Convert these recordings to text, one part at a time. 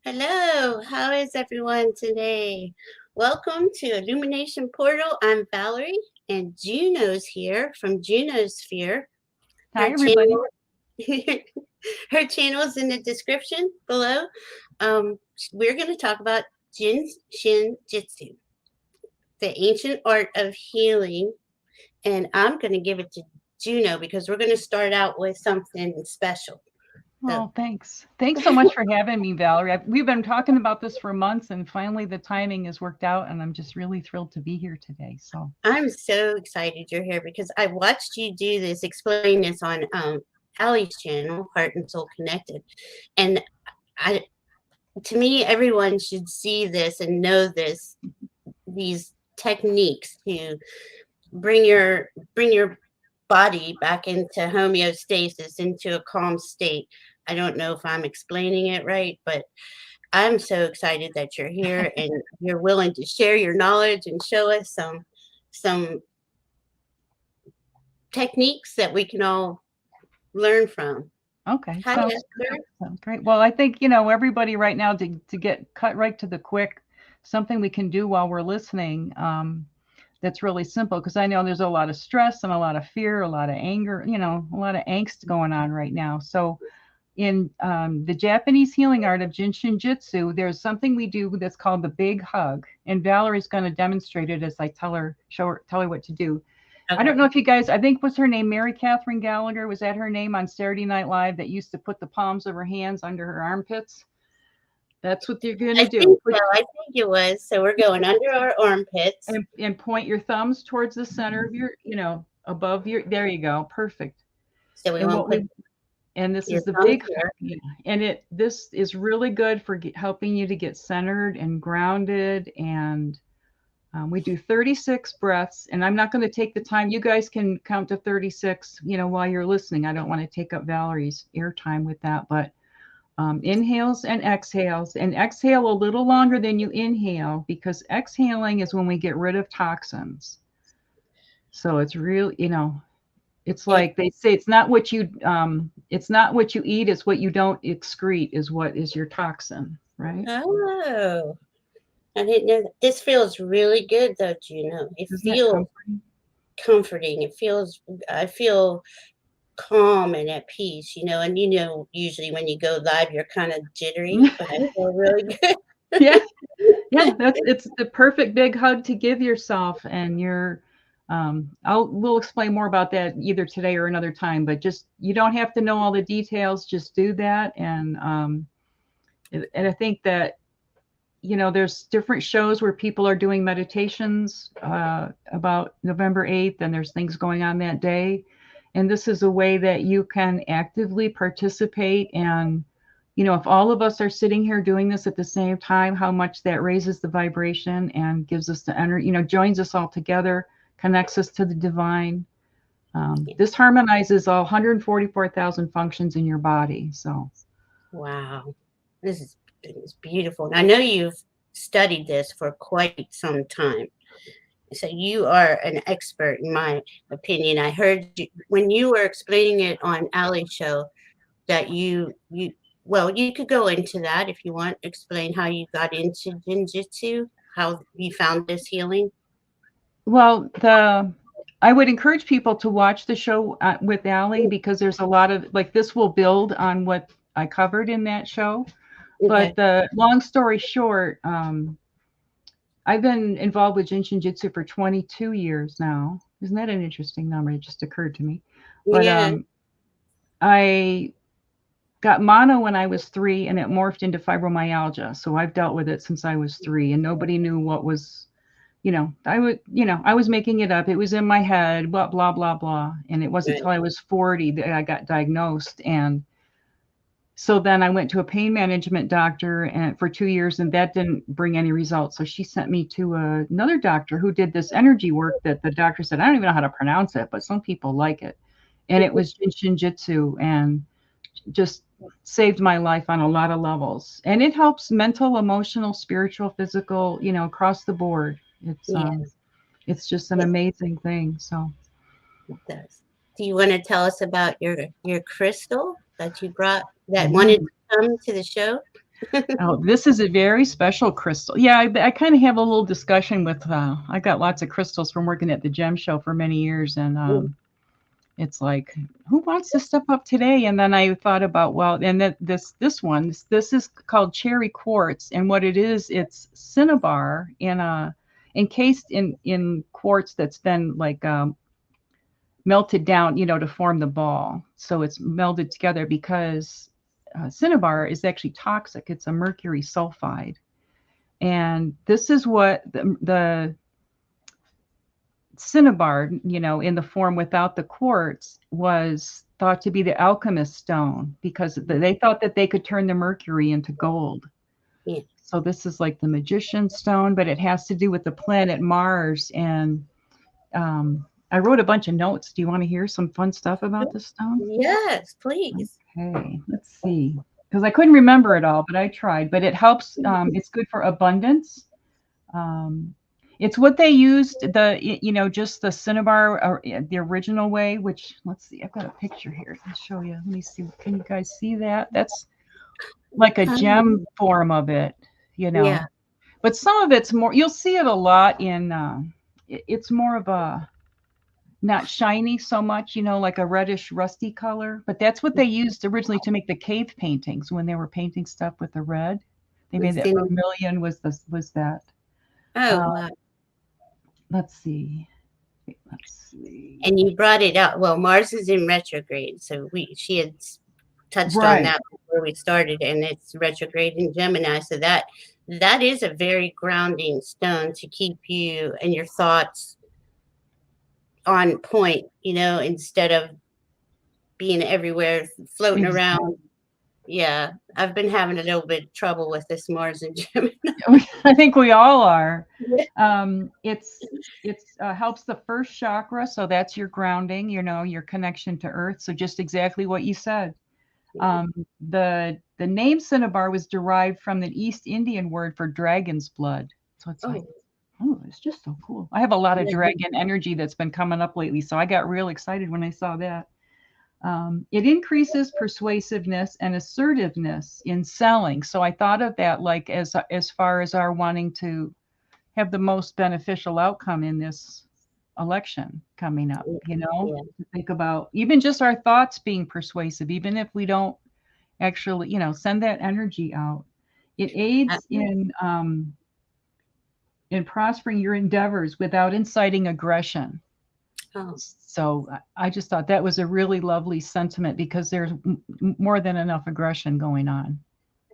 Hello, how is everyone today? Welcome to Illumination Portal. I'm Valerie, and Juno's here from Junosphere. Hi, Her everybody. channel, her channel's in the description below. Um, we're going to talk about Jin Shin Jyutsu, the ancient art of healing, and I'm going to give it to Juno because we're going to start out with something special. So Oh, thanks. Thanks so much for having me, Valerie. We've been talking about this for months, and finally the timing has worked out, and I'm just really thrilled to be here today. So, I'm so excited you're here because I watched you do this, explain this on Allie's channel, Heart and Soul Connected, and I, to me, everyone should see this and know these techniques to bring your body back into homeostasis, into a calm state. I don't know if I'm explaining it right, but I'm so excited that you're here and you're willing to share your knowledge and show us some techniques that we can all learn from. okay, Hi, Esther. sounds great. Well, I think, everybody right now to get cut right to the quick, something we can do while we're listening, that's really simple because I know there's a lot of stress and a lot of fear, a lot of anger, a lot of angst going on right now. So, in the Japanese healing art of Jin Shin Jyutsu, there's something we do that's called the big hug, and Valerie's going to demonstrate it as I tell her what to do. I don't Okay. know if you guys, I think was her name Mary Catherine Gallagher, was that her name on Saturday Night Live, that used to put the palms of her hands under her armpits? That's what you're going I to do. think so. I think it was. So we're going under our armpits. And point your thumbs towards the center of your, above your. There you go, perfect. So we And won't what put we and this your is the thumbs big here. yeah, and this is really good for helping you to get centered and grounded. And we do 36 breaths, and I'm not going to take the time. You guys can count to 36, while you're listening. I don't want to take up Valerie's airtime with that, but inhales and exhale a little longer than you inhale, because exhaling is when we get rid of toxins. So it's real, it's And, like they say, it's not what you eat, it's what you don't excrete is what is your toxin, right? oh, I didn't know that. This feels really good, though, Juno. It Isn't that feels comforting? comforting. I feel calm and at peace, and usually when you go live, you're kind of jittery, but I feel really good. Yeah, yeah, it's the perfect big hug to give yourself. And we'll explain more about that either today or another time, but just, you don't have to know all the details, just do that. And I think that, there's different shows where people are doing meditations about November 8th, and there's things going on that day. And this is a way that you can actively participate. And, if all of us are sitting here doing this at the same time, how much that raises the vibration and gives us the energy, joins us all together, connects us to the divine. This harmonizes all 144,000 functions in your body. So, Wow. This is beautiful. And I know you've studied this for quite some time. So you are an expert, in my opinion. I heard you when you were explaining it on Allie's show that well, you could go into that if you want. Explain how you got into Jinjitsu, how you found this healing. well, I would encourage people to watch the show with Allie, because there's a lot of, like, this will build on what I covered in that show. But Okay. the long story short, I've been involved with Jin Shin Jyutsu for 22 years now. Isn't that an interesting number? It just occurred to me. But Yeah. I got mono when I was 3, and it morphed into fibromyalgia. So I've dealt with it since I was 3, and nobody knew what was, I was making it up. It was in my head, blah, blah, blah, blah. And it wasn't Right. until I was 40 that I got diagnosed. And so then I went to a pain management doctor and for 2 years, and that didn't bring any results. So she sent me to another doctor who did this energy work that the doctor said, I don't even know how to pronounce it, but some people like it. And it was Jin Shin Jyutsu, and just saved my life on a lot of levels. And it helps mental, emotional, spiritual, physical, across the board. Yes, It's just an it amazing thing. So, does. Do you want to tell us about your crystal that you brought that yeah. wanted to come to the show? Oh, this is a very special crystal. Yeah, I kind of have a little discussion with, I got lots of crystals from working at the gem show for many years. And it's like, who wants this stuff up today? And then I thought about, well, and that this one, this is called cherry quartz. And what it is, it's cinnabar encased in quartz that's been like melted down, to form the ball. So it's melded together because cinnabar is actually toxic. It's a mercury sulfide. And this is what the cinnabar, in the form without the quartz, was thought to be the alchemist stone because they thought that they could turn the mercury into gold. Yeah. So this is like the magician's stone, but it has to do with the planet Mars. And I wrote a bunch of notes. Do you want to hear some fun stuff about this stone? Yes, please. Okay, let's see. Because I couldn't remember it all, but I tried. But it helps. It's good for abundance. It's what they used, just the cinnabar, or the original way, which, let's see, I've got a picture here to show you. Let me see. Can you guys see that? That's like a gem form of it, Yeah. But some of it's more, you'll see it a lot in, it's more of a, not shiny so much, like a reddish rusty color. But that's what they used originally to make the cave paintings when they were painting stuff with the red. They made that vermilion was that. Oh, wow. Let's see. And you brought it up. Well, Mars is in retrograde, so she had touched on that before we started, and it's retrograde in Gemini. So that is a very grounding stone to keep you and your thoughts on point, instead of being everywhere, floating around. Yeah, I've been having a little bit of trouble with this Mars and Gemini. I think we all are. It's helps the first chakra, so that's your grounding, your connection to Earth. So just exactly what you said. The name cinnabar was derived from the East Indian word for dragon's blood. So it's like, it's just so cool. I have a lot of dragon energy that's been coming up lately, so I got real excited when I saw that. It increases persuasiveness and assertiveness in selling. So I thought of that like as far as our wanting to have the most beneficial outcome in this election coming up, to think about even just our thoughts being persuasive, even if we don't actually, send that energy out. It aids in prospering your endeavors without inciting aggression. So I just thought that was a really lovely sentiment because there's more than enough aggression going on.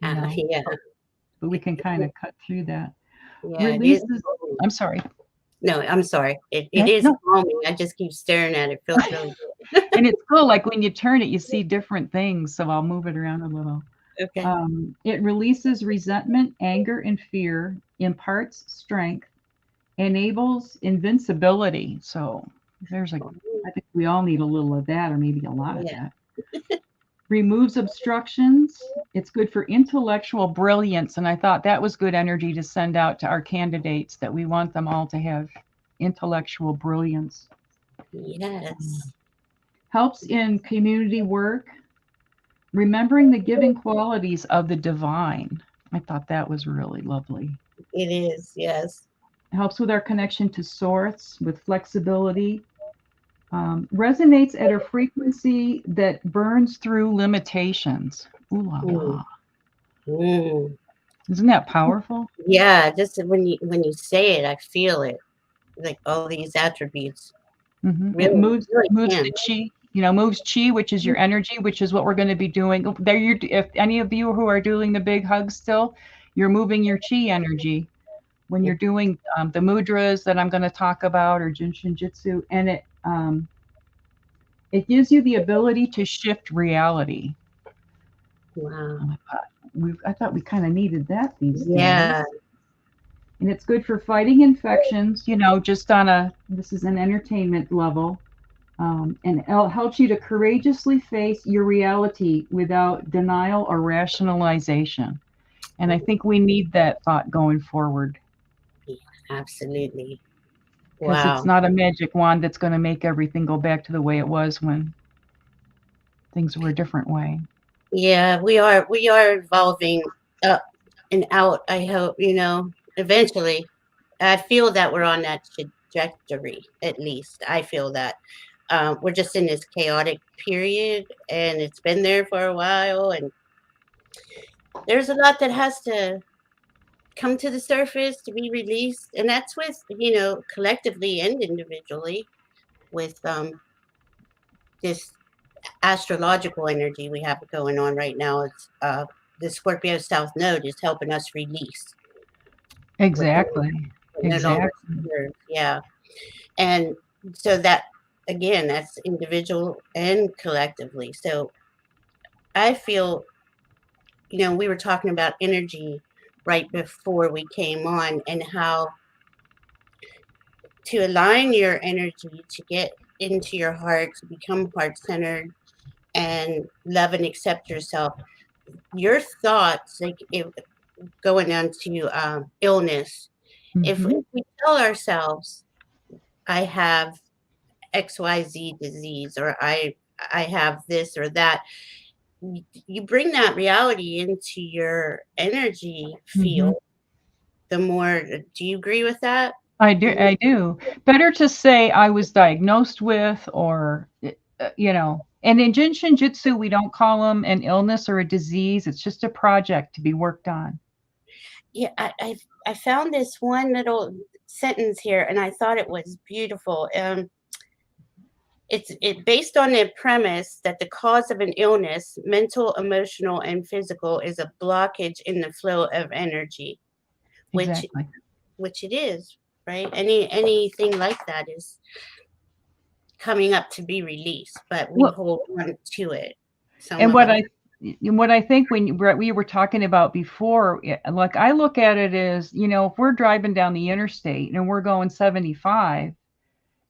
Yeah. But we can kind of cut through that. Yeah, I'm sorry. No, I'm sorry. It is calming. I just keep staring at it. It feels really good. And it's cool. Like when you turn it, you see different things. So I'll move it around a little. Okay. It releases resentment, anger, and fear, imparts strength, enables invincibility. So I think we all need a little of that, or maybe a lot of that. Removes obstructions. It's good for intellectual brilliance. And I thought that was good energy to send out to our candidates, that we want them all to have intellectual brilliance. Yes. Helps in community work. Remembering the giving qualities of the divine. I thought that was really lovely. It is, yes. Helps with our connection to source, with flexibility. Resonates at a frequency that burns through limitations. Ooh la la. Isn't that powerful? Yeah, just when you say it, I feel it. Like all these attributes. Really, it moves the chi. Moves chi, which is your energy, which is what we're going to be doing. If any of you who are doing the big hugs still, you're moving your chi energy when you're doing the mudras that I'm going to talk about, or Jin Shin Jyutsu, and it gives you the ability to shift reality. Wow. I thought we kind of needed that these days. Yeah. And it's good for fighting infections, just this is an entertainment level. And it helps you to courageously face your reality without denial or rationalization. And I think we need that thought going forward. Yeah, absolutely. Because it's not a magic wand that's going to make everything go back to the way it was when things were a different way. Yeah, we are evolving up and out. I hope, eventually. I feel that we're on that trajectory, at least. I feel that. We're just in this chaotic period, and it's been there for a while, and there's a lot that has to come to the surface to be released, and that's with, collectively and individually, with this astrological energy we have going on right now. It's the Scorpio South Node is helping us release what Exactly. no longer Exactly. serves. Yeah. And so that, again, that's individual and collectively. So I feel, we were talking about energy right before we came on, and how to align your energy to get into your heart, to become heart centered and love and accept yourself. Your thoughts, like, if going on to illness, if Hmm. we tell ourselves, I have XYZ disease, or I have this or that, you bring that reality into your energy Hmm. field. The more, do you agree with that? I do. I do. Better to say I was diagnosed with, or And in Jin Shin Jyutsu, we don't call them an illness or a disease. It's just a project to be worked on. Yeah, I found this one little sentence here, and I thought it was beautiful. It based on the premise that the cause of an illness, mental, emotional, and physical, is a blockage in the flow of energy, which Exactly. which it is, right? Anything like that is coming up to be released, but we Well, hold on to it. Some and of us. what I think when we were talking about before, like I look at it as, if we're driving down the interstate and we're going 75,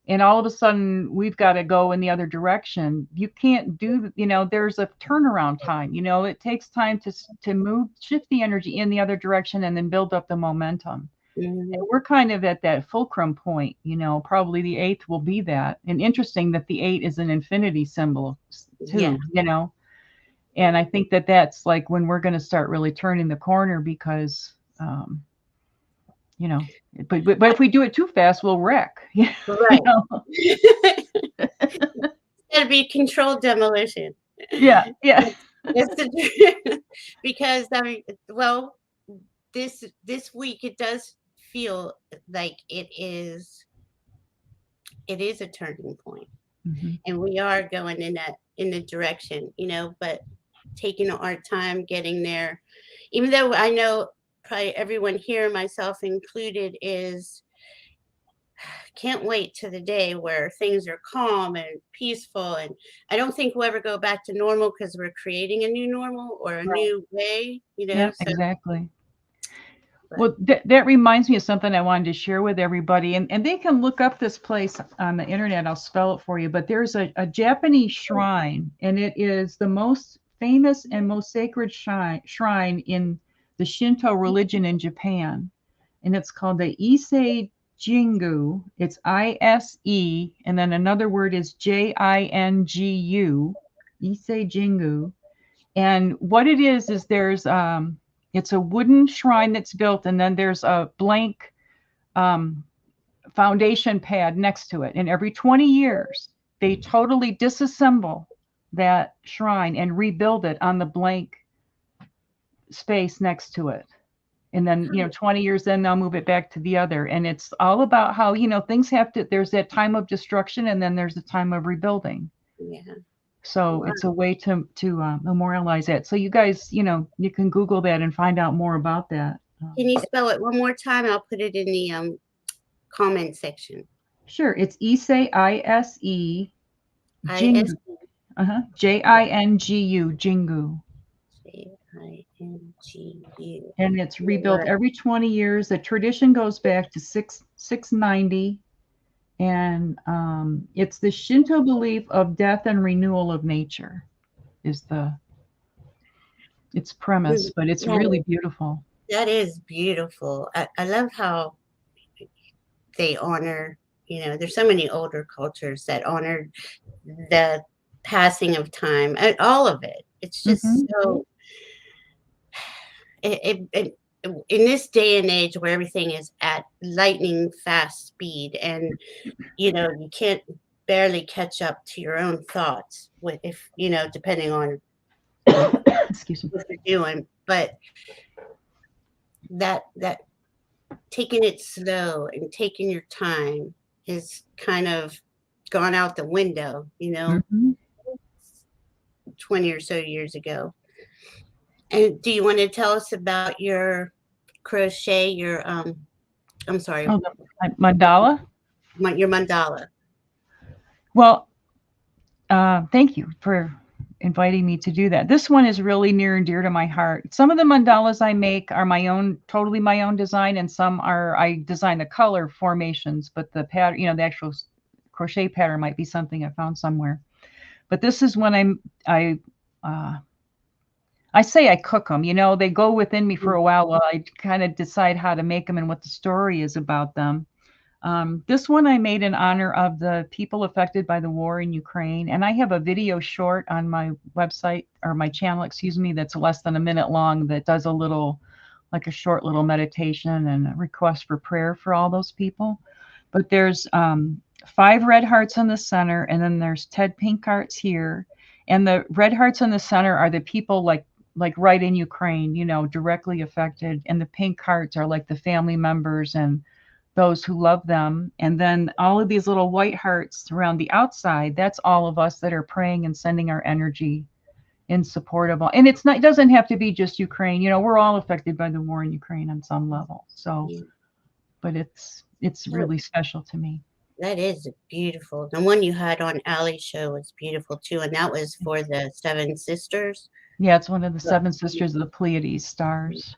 and all of a sudden we've got to go in the other direction, you can't do, there's a turnaround time. It takes time to move, shift the energy in the other direction, and then build up the momentum. And Mhm. we're kind of at that fulcrum point. Probably the eighth will be that. And interesting that the eight is an infinity symbol Yeah, too. And I think that that's like when we're going to start really turning the corner, because you know but if we do it too fast, we'll wreck. you right. know Got to be controlled demolition. yeah, yeah. That's the because I mean, well, this week it does feel like it is a turning point, Mhm. and we are going in the direction, but taking our time getting there, even though I know probably everyone here, myself included, is can't wait to the day where things are calm and peaceful. And I don't think we'll ever go back to normal, because we're creating a new normal or a Right. new way, Yeah, so exactly. but Well, that reminds me of something I wanted to share with everybody, and they can look up this place on the internet. I'll spell it for you. But there's a Japanese shrine, and it is the most famous and most sacred shrine in the Shinto religion in Japan, and it's called the Ise Jingu. It's ISE, and then another word is JINGU. Ise Jingu. And what it is there's it's a wooden shrine that's built, and then there's a blank um, foundation pad next to it. And every 20 years, they totally disassemble that shrine and rebuild it on the blank space next to it. And then, 20 years, then they'll move it back to the other. And it's all about how, things have to, there's that time of destruction, and then there's a time of rebuilding. yeah. So Wow. it's a way to memorialize that. So you guys, you can Google that and find out more about that. Can you spell it one more time? I'll put it in the comment section. Sure, it's Issei, ISE, ISJINGU. Jingu, JINGU, Jingu, and it's rebuilt every 20 years. The tradition goes back to 690, and it's the Shinto belief of death and renewal of nature is its premise, but it's really beautiful. That is beautiful. I love how they honor, there's so many older cultures that honor the passing of time and all of it. It's just Hmm. so it in this day and age where everything is at lightning fast speed, and you can't barely catch up to your own thoughts with, if depending on Excuse me. what you're doing, but that taking it slow and taking your time is kind of gone out the window, Mhm. 20 or so years ago. And do you want to tell us about your crochet, I'm sorry, Oh, the mandala. your mandala? Well, thank you for inviting me to do that. This one is really near and dear to my heart. Some of the mandalas I make are my own, totally my own design, and some are I design the color formations, but the pattern, the actual crochet pattern might be something I found somewhere. But this is when uh, I say I cook them. They go within me for a while I kind of decide how to make them and what the story is about them. This one I made in honor of the people affected by the war in Ukraine. And I have a video short on my website, or my channel, excuse me, that's less than a minute long, that does like a short little meditation and a request for prayer for all those people. But there's 5 red hearts in the center, and then there's 10 pink hearts here. And the red hearts in the center are the people like right in Ukraine, directly affected. And the pink hearts are like the family members and those who love them. And then all of these little white hearts around the outside, that's all of us that are praying and sending our energy in support of all. And it doesn't have to be just Ukraine. We're all affected by the war in Ukraine on some level. So, Yeah. but it's really special to me. That is beautiful. The one you had on Allie's show was beautiful too, and that was for the Seven Sisters. Yeah, it's one of the 7 sisters of the Pleiades stars.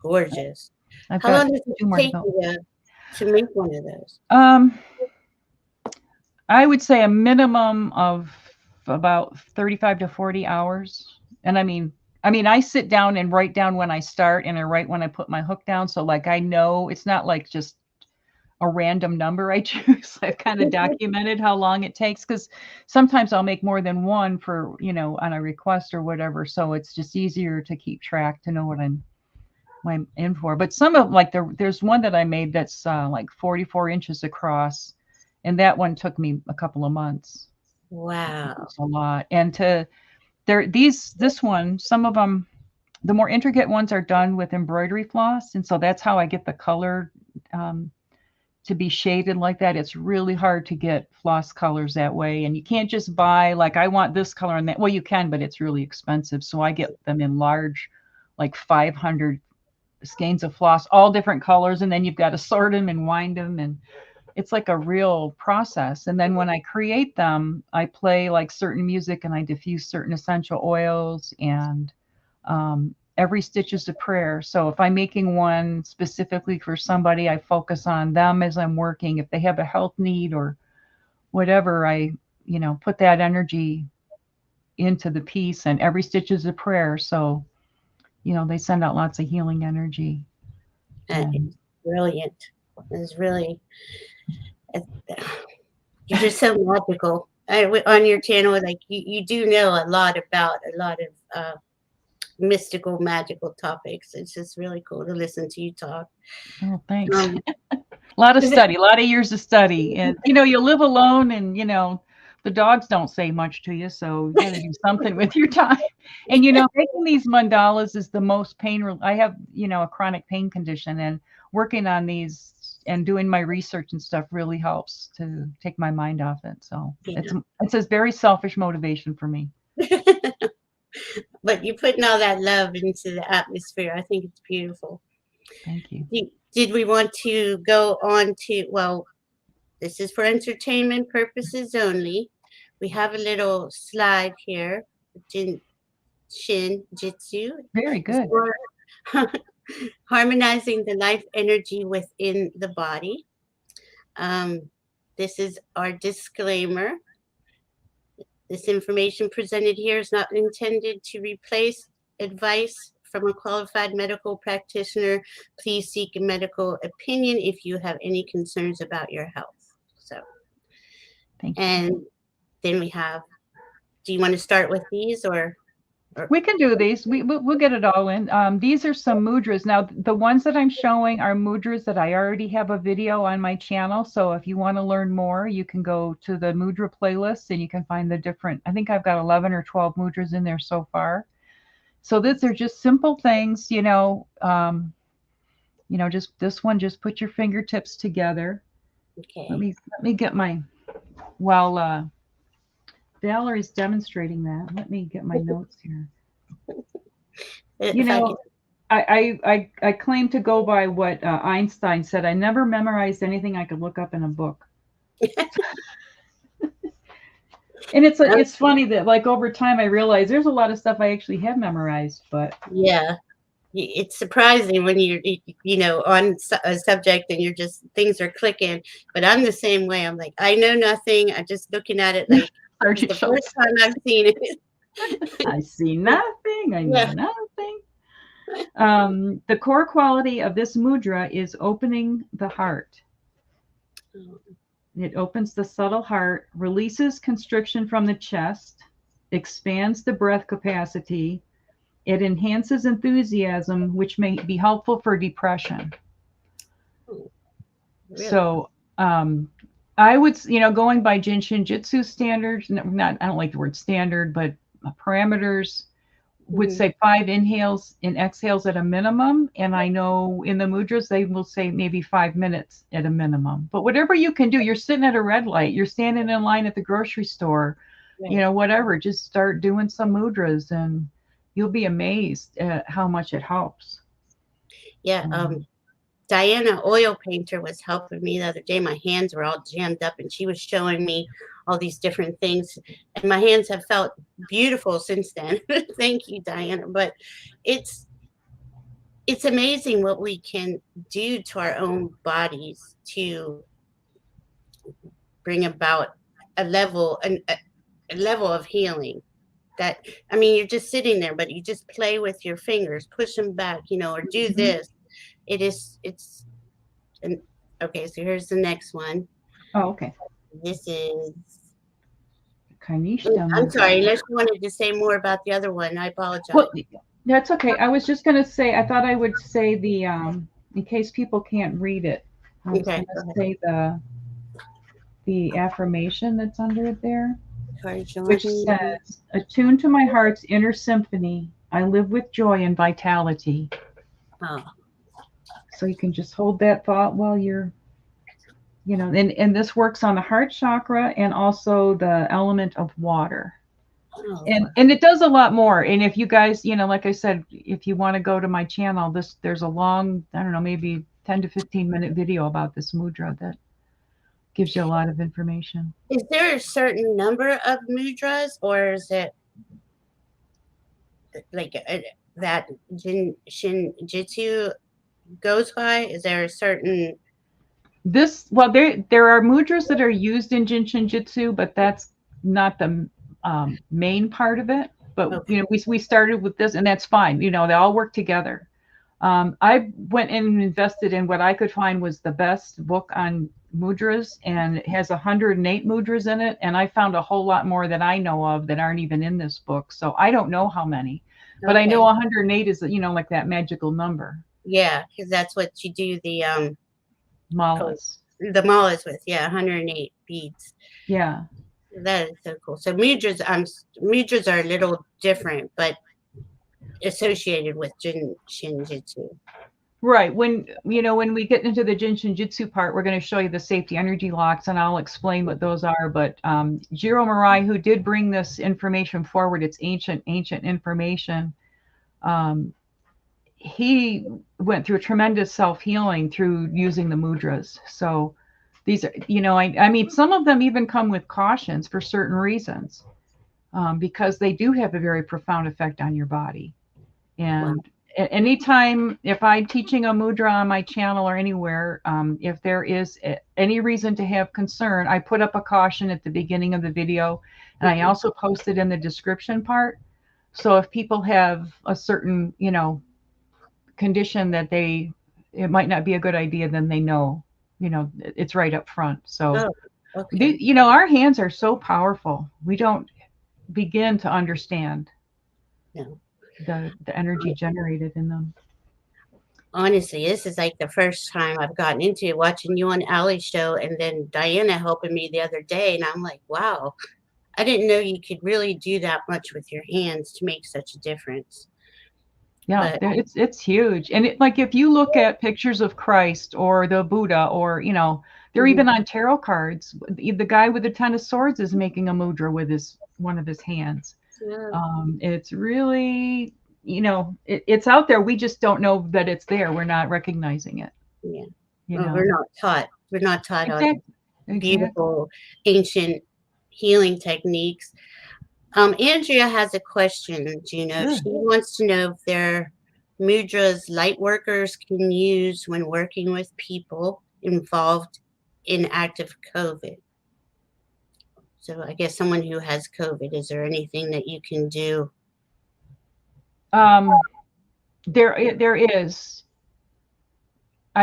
Gorgeous. I've How got long does it 2 more to take go. you to make one of those? I would say a minimum of about 35 to 40 hours. And I sit down and write down when I start, and I write when I put my hook down. So like I know it's not like just a random number I choose. I've kind of documented how long it takes, because sometimes I'll make more than one for, on a request or whatever. So it's just easier to keep track, to know what I'm in for. But some of there's one that I made that's like 44 inches across, and that one took me a couple of months. Wow. It's a lot. And this one, some of them, the more intricate ones are done with embroidery floss, and so that's how I get the color to be shaded like that. It's really hard to get floss colors that way, and you can't just buy like I want this color and that. Well, you can, but it's really expensive. So I get them in large, like 500 skeins of floss, all different colors, and then you've got to sort them and wind them, and it's like a real process. And then when I create them, I play like certain music, and I diffuse certain essential oils, and every stitch is a prayer. So if I'm making one specifically for somebody, I focus on them as I'm working. If they have a health need or whatever, I put that energy into the piece, and every stitch is a prayer. So they send out lots of healing energy. It's brilliant. It's really, you're just so magical. On your channel, like you do know a lot about a lot of mystical, magical topics. It's just really cool to listen to you talk. Oh, thanks. A lot of study, a lot of years of study. And, you live alone, and, the dogs don't say much to you. So you got to do something with your time. And, making these mandalas is the most I have, a chronic pain condition, and working on these and doing my research and stuff really helps to take my mind off it. So it's a very selfish motivation for me. But you're putting all that love into the atmosphere. I think it's beautiful. Thank you. Did we want to go on to, well, this is for entertainment purposes only. We have a little slide here, Jin Shin Jyutsu. Very good. Harmonizing the life energy within the body. This is our disclaimer. This information presented here is not intended to replace advice from a qualified medical practitioner. Please seek a medical opinion if you have any concerns about your health. So, thank you. And then we have, do you want to start with these or? Or, We can do these. We'll get it all in. These are some mudras. Now, the ones that I'm showing are mudras that I already have a video on my channel. So if you want to learn more, you can go to the mudra playlist and you can find the different. I think I've got 11 or 12 mudras in there so far. So these are just simple things, just this one. Just put your fingertips together. Let okay. me get my. While Valerie's demonstrating that, let me get my notes here. You If I could, know, I claim to go by what Einstein said. I never memorized anything I could look up in a book. And it's funny that like over time I realized there's a lot of stuff I actually have memorized, but yeah, it's surprising when you're, on a subject and you're just, things are clicking. But I'm the same way. I'm like, I know nothing. I'm just looking at it like it's Sergeant the first Schultz, time I've seen it. I see nothing. I know Yeah. nothing. The core quality of this mudra is opening the heart. It opens the subtle heart, releases constriction from the chest, expands the breath capacity. It enhances enthusiasm, which may be helpful for depression. Really? So, I would, going by Jin Shin Jyutsu standards, not, I don't like the word standard, but parameters, would Mhm. say 5 inhales and exhales at a minimum. And I know in the mudras, they will say maybe 5 minutes at a minimum. But whatever you can do, you're sitting at a red light, you're standing in line at the grocery store, Right. whatever, just start doing some mudras and you'll be amazed at how much it helps. Yeah. Um, Diana, oil painter, was helping me the other day. My hands were all jammed up, and she was showing me all these different things. And my hands have felt beautiful since then. Thank you, Diana. But it's it's amazing what we can do to our own bodies to bring about a level of healing. That, I mean, you're just sitting there, but you just play with your fingers, push them back, or do mhm. this. It's and okay. So here's the next one. Oh, okay. This is. Kanishta I'm mudra. sorry, unless you wanted to say more about the other one, I apologize. Well, that's okay. I was just going to say, I thought I would say in case people can't read it, I was Okay, going go to ahead. say the affirmation that's under it there, which Charging. says, attuned to my heart's inner symphony, I live with joy and vitality. Oh, So you can just hold that thought while you're, and this works on the heart chakra and also the element of water. oh, And it does a lot more. And if you guys, like I said, if you want to go to my channel, there's a long, I don't know, maybe 10 to 15-minute video about this mudra that gives you a lot of information. is there a certain number of mudras, or is it like that Jin Shin Jitsu goes by? Is there a certain? Well, there are mudras that are used in Jin Shin Jyutsu, but that's not the main part of it. But Okay, we started with this, and that's fine. They all work together. I went in and invested in what I could find was the best book on mudras, and it has 108 mudras in it. And I found a whole lot more that I know of that aren't even in this book. So I don't know how many, but I know okay, 108 is, like that magical number. yeah, because that's what you do oh, Malas. the malas with. Yeah, 108 beads. Yeah. That is so cool. So mudras are a little different, but associated with Jin Shin Jitsu. Right. When we get into the Jin Shin Jyutsu part, we're going to show you the safety energy locks, and I'll explain what those are. But Jiro Murai, who did bring this information forward, it's ancient information. Um, he went through a tremendous self-healing through using the mudras. So these are, I mean, some of them even come with cautions for certain reasons, because they do have a very profound effect on your body. Wow. And anytime, if I'm teaching a mudra on my channel or anywhere, if there is any reason to have concern, I put up a caution at the beginning of the video, and I also post it in the description part. So if people have a certain, condition that it might not be a good idea, then they know, it's right up front. So, Oh, okay. our hands are so powerful. We don't begin to understand. No. the energy generated in them. Honestly, this is like the first time I've gotten into it, watching you on Allie's show and then Diana helping me the other day. And I'm like, wow, I didn't know you could really do that much with your hands to make such a difference. Yeah, But it's huge. And like if you look at pictures of Christ or the Buddha, or they're even on tarot cards. The guy with the Ten of Swords is making a mudra with one of his hands. yeah, It's really, it's out there. We just don't know that it's there. We're not recognizing it. yeah. You Well, know. we're not taught all Exactly. the Exactly. beautiful ancient healing techniques. Andrea has a question, Juno. Sure. She wants to know if there are mudras light workers can use when working with people involved in active COVID. So I guess someone who has COVID, is there anything that you can do? There is.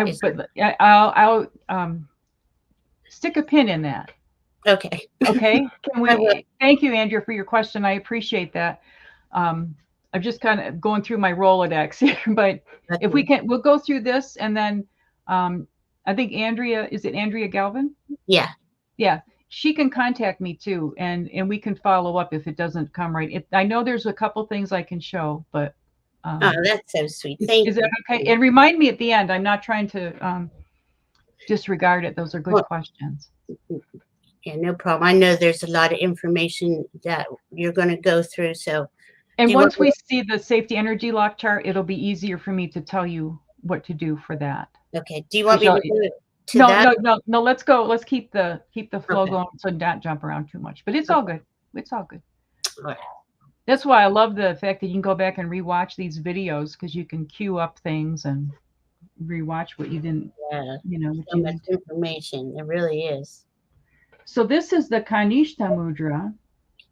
Is But I'll stick a pin in that. okay. Okay. Can I will. we? Thank you, Andrea, for your question. I appreciate that. I'm just kind of going through my Rolodex here, but if we can, we'll go through this, and then I think Andrea, is it Andrea Galvin? Yeah. Yeah, she can contact me too, and we can follow up if it doesn't come right. I know there's a couple things I can show, but Oh, that's so sweet. Thank is that okay? you. And remind me at the end. I'm not trying to disregard it. Those are good Well, questions. yeah, no problem. I know there's a lot of information that you're going to go through. So, And do you want once me? we see the safety energy lock chart, it'll be easier for me to tell you what to do for that. Okay. Do you want me to do it to No, that? no, no, no. Let's go. Let's keep the flow Okay. going, so not jump around too much. But it's all Okay. good. It's all good. All right. That's why I love the fact that you can go back and rewatch these videos, because you can queue up things and rewatch what you didn't, Yeah. what So you much need to. information. It really is. So this is the Kanishta mudra,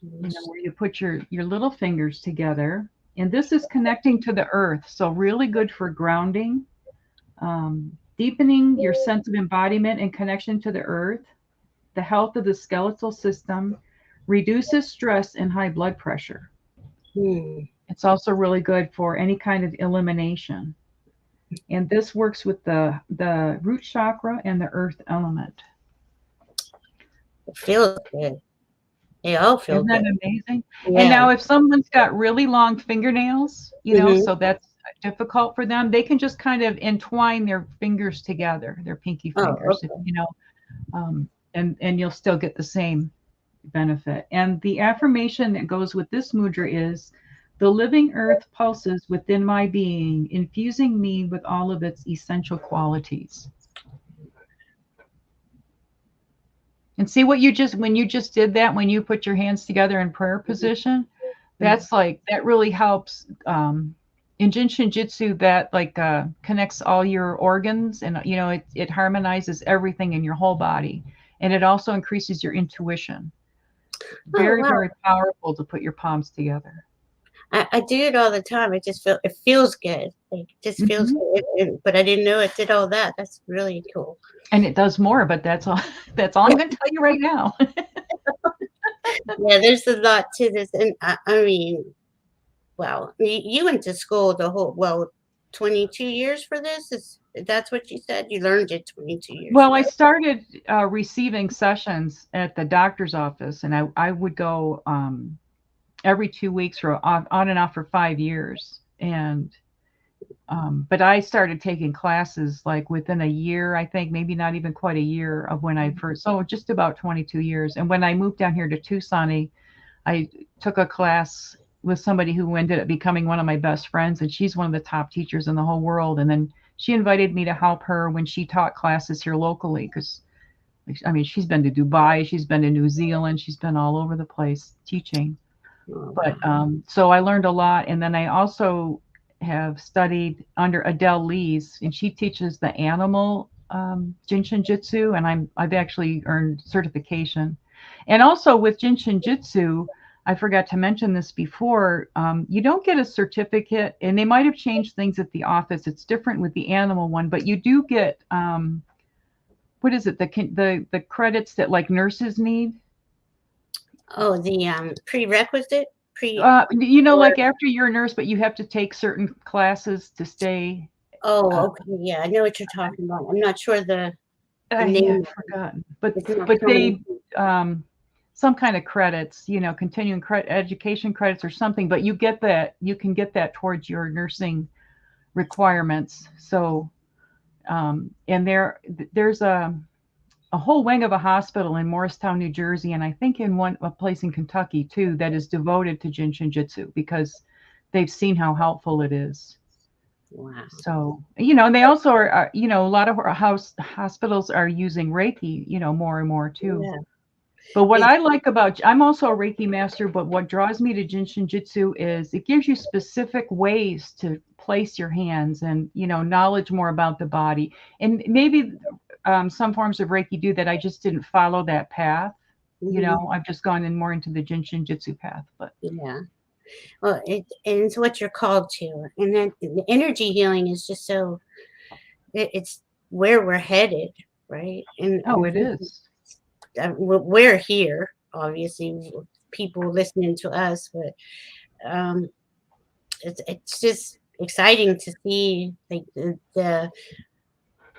where you put your little fingers together, and this is connecting to the earth. So really good for grounding, deepening your sense of embodiment and connection to the earth, the health of the skeletal system, reduces stress and high blood pressure. Hmm. It's also really good for any kind of elimination. And this works with the root chakra and the earth element. It feels good. They all feel Isn't that good. amazing? And Yeah. now if someone's got really long fingernails, Mm-hmm. so that's difficult for them, they can just kind of entwine their fingers together, their pinky Oh, fingers, okay. and you'll still get the same benefit. And the affirmation that goes with this mudra is, the living earth pulses within my being, infusing me with all of its essential qualities. And see what when you just did that, when you put your hands together in prayer position, that's like, that really helps. In Jin Shin Jyutsu, that like connects all your organs, and it harmonizes everything in your whole body, and it also increases your intuition. Oh, Very, wow. very powerful to put your palms together. I do it all the time. It feels good. Like, it just feels good. But I didn't know it did all that. That's really cool. And it does more, but that's all. That's all I'm going to tell you right now. Yeah, there's a lot to this, and I mean, wow, you went to school 22 years for this. That's what you said? You learned it 22 years Well, I ago. started receiving sessions at the doctor's office, and I would go every 2 weeks for on and off for 5 years. And but I started taking classes like within a year, I think, maybe not even quite a year of when I first, so just about 22 years. And when I moved down here to Tucson, I took a class with somebody who ended up becoming one of my best friends, and she's one of the top teachers in the whole world. And then she invited me to help her when she taught classes here locally, because I mean, she's been to Dubai, she's been to New Zealand, she's been all over the place teaching. Oh, But wow. so I learned a lot, and then I also have studied under Adele Lees, and she teaches the animal Jin Shin Jyutsu, and I've actually earned certification. And also with Jin Shin Jyutsu, I forgot to mention this before. You don't get a certificate, and they might have changed things at the office. It's different with the animal one, but you do get what is it? The credits that like nurses need. Oh, the prerequisite? Or, like after you're a nurse, but you have to take certain classes to stay. oh, okay, yeah, I know what you're talking about. I'm not sure the Yeah, name. I've forgotten, but It's not but coming. they some kind of credits, continuing education credits or something. But you can get that towards your nursing requirements. So and there's a whole wing of a hospital in Morristown, New Jersey, and I think in a place in Kentucky too that is devoted to Jin Shin Jyutsu because they've seen how helpful it is. Wow. So, and they also a lot of our hospitals are using Reiki, more and more too. Yeah. But what It, I like about, I'm also a Reiki master, but what draws me to Jin Shin Jyutsu is it gives you specific ways to place your hands and, knowledge more about the body. And maybe some forms of Reiki do that. I just didn't follow that path. mhm, I've just gone in more into the Jin Shin Jyutsu path. But yeah. Well, and it's what you're called to, and then the energy healing is just so it's where we're headed, right? And oh, it is. we're here, obviously, people listening to us, but um, it's just exciting to see like the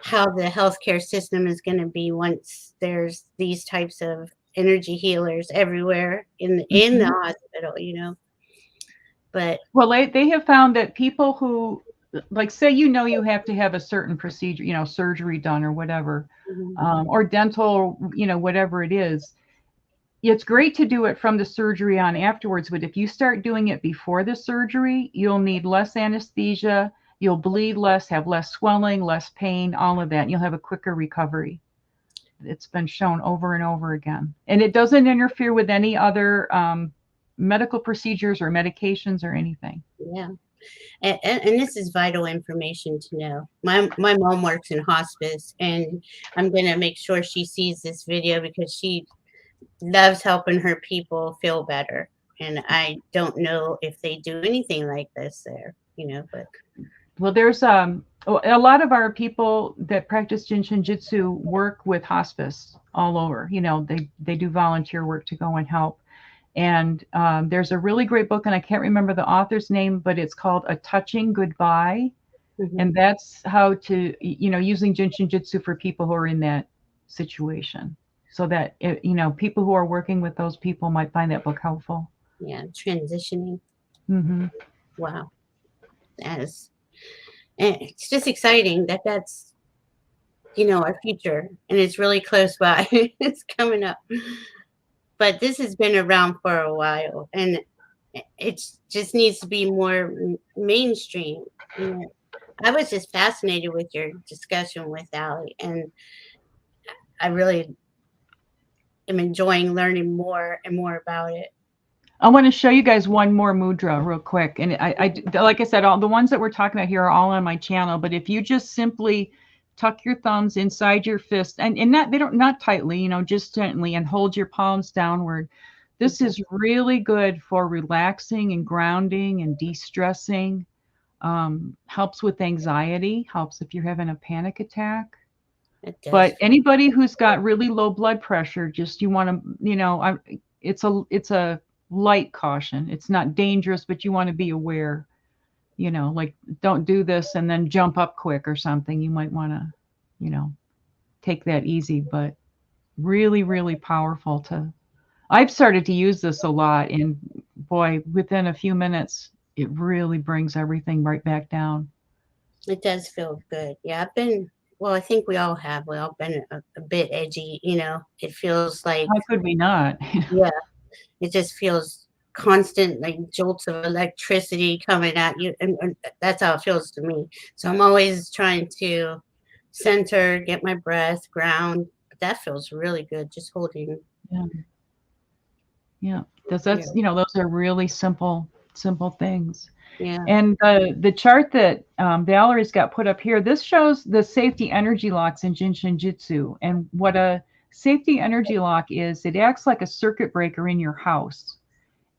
how the healthcare system is going to be once there's these types of energy healers everywhere in the Mhm. hospital. But Well, they have found that people who, like, say, you have to have a certain procedure, surgery done or whatever, mhm, or dental, whatever it is. It's great to do it from the surgery on afterwards, but if you start doing it before the surgery, you'll need less anesthesia, you'll bleed less, have less swelling, less pain, all of that. And you'll have a quicker recovery. It's been shown over and over again. And it doesn't interfere with any other medical procedures or medications or anything. yeah. And this is vital information to know. My mom works in hospice, and I'm gonna make sure she sees this video because she loves helping her people feel better. And I don't know if they do anything like this there, but Well, there's a lot of our people that practice Jin Shin Jyutsu work with hospice all over. They do volunteer work to go and help. And there's a really great book, and I can't remember the author's name, but it's called A Touching Goodbye. mhm, And that's how to, using Jin Shin Jyutsu for people who are in that situation. So that, people who are working with those people might find that book helpful. yeah, transitioning. Hmm. Wow, that's and it's just exciting that's our future, and it's really close by. It's coming up. But this has been around for a while, and it just needs to be more mainstream. I was just fascinated with your discussion with Ali, and I really am enjoying learning more and more about it. I want to show you guys one more mudra real quick. And like I said, all the ones that we're talking about here are all on my channel. But if you just simply tuck your thumbs inside your fist and not tightly, just gently, and hold your palms downward. This Okay. is really good for relaxing and grounding and de-stressing. Helps with anxiety, helps if you're having a panic attack. It does. But anybody who's got really low blood pressure, just you want to, it's a light caution. It's not dangerous, but you want to be aware, like don't do this and then jump up quick or something. You might want to, you know, take that easy, but really, really powerful to. I've started to use this a lot, and boy, within a few minutes, it really brings everything right back down. It does feel good. Yeah, well, I think we all have. We all been a bit edgy. It feels like, How could we not? yeah, it just feels constant, like jolts of electricity coming at you. And that's how it feels to me. So I'm always trying to center, get my breath, ground. But that feels really good, just holding. Yeah, yeah. Yeah. Those are really simple, simple things. Yeah. And the chart that Valerie's got put up here, this shows the safety energy locks in Jin Shin Jyutsu. And what a safety energy lock is, it acts like a circuit breaker in your house.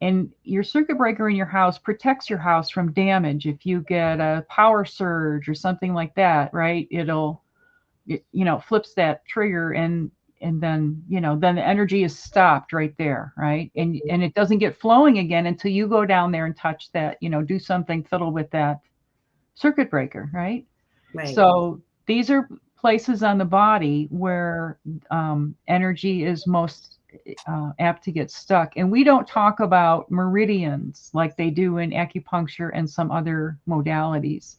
And your circuit breaker in your house protects your house from damage. If you get a power surge or something like that, right? It flips that trigger. And and then, then the energy is stopped right there, right? And it doesn't get flowing again until you go down there and touch that, do something, fiddle with that circuit breaker, right? Right. So these are places on the body where energy is most apt to get stuck. And we don't talk about meridians like they do in acupuncture and some other modalities.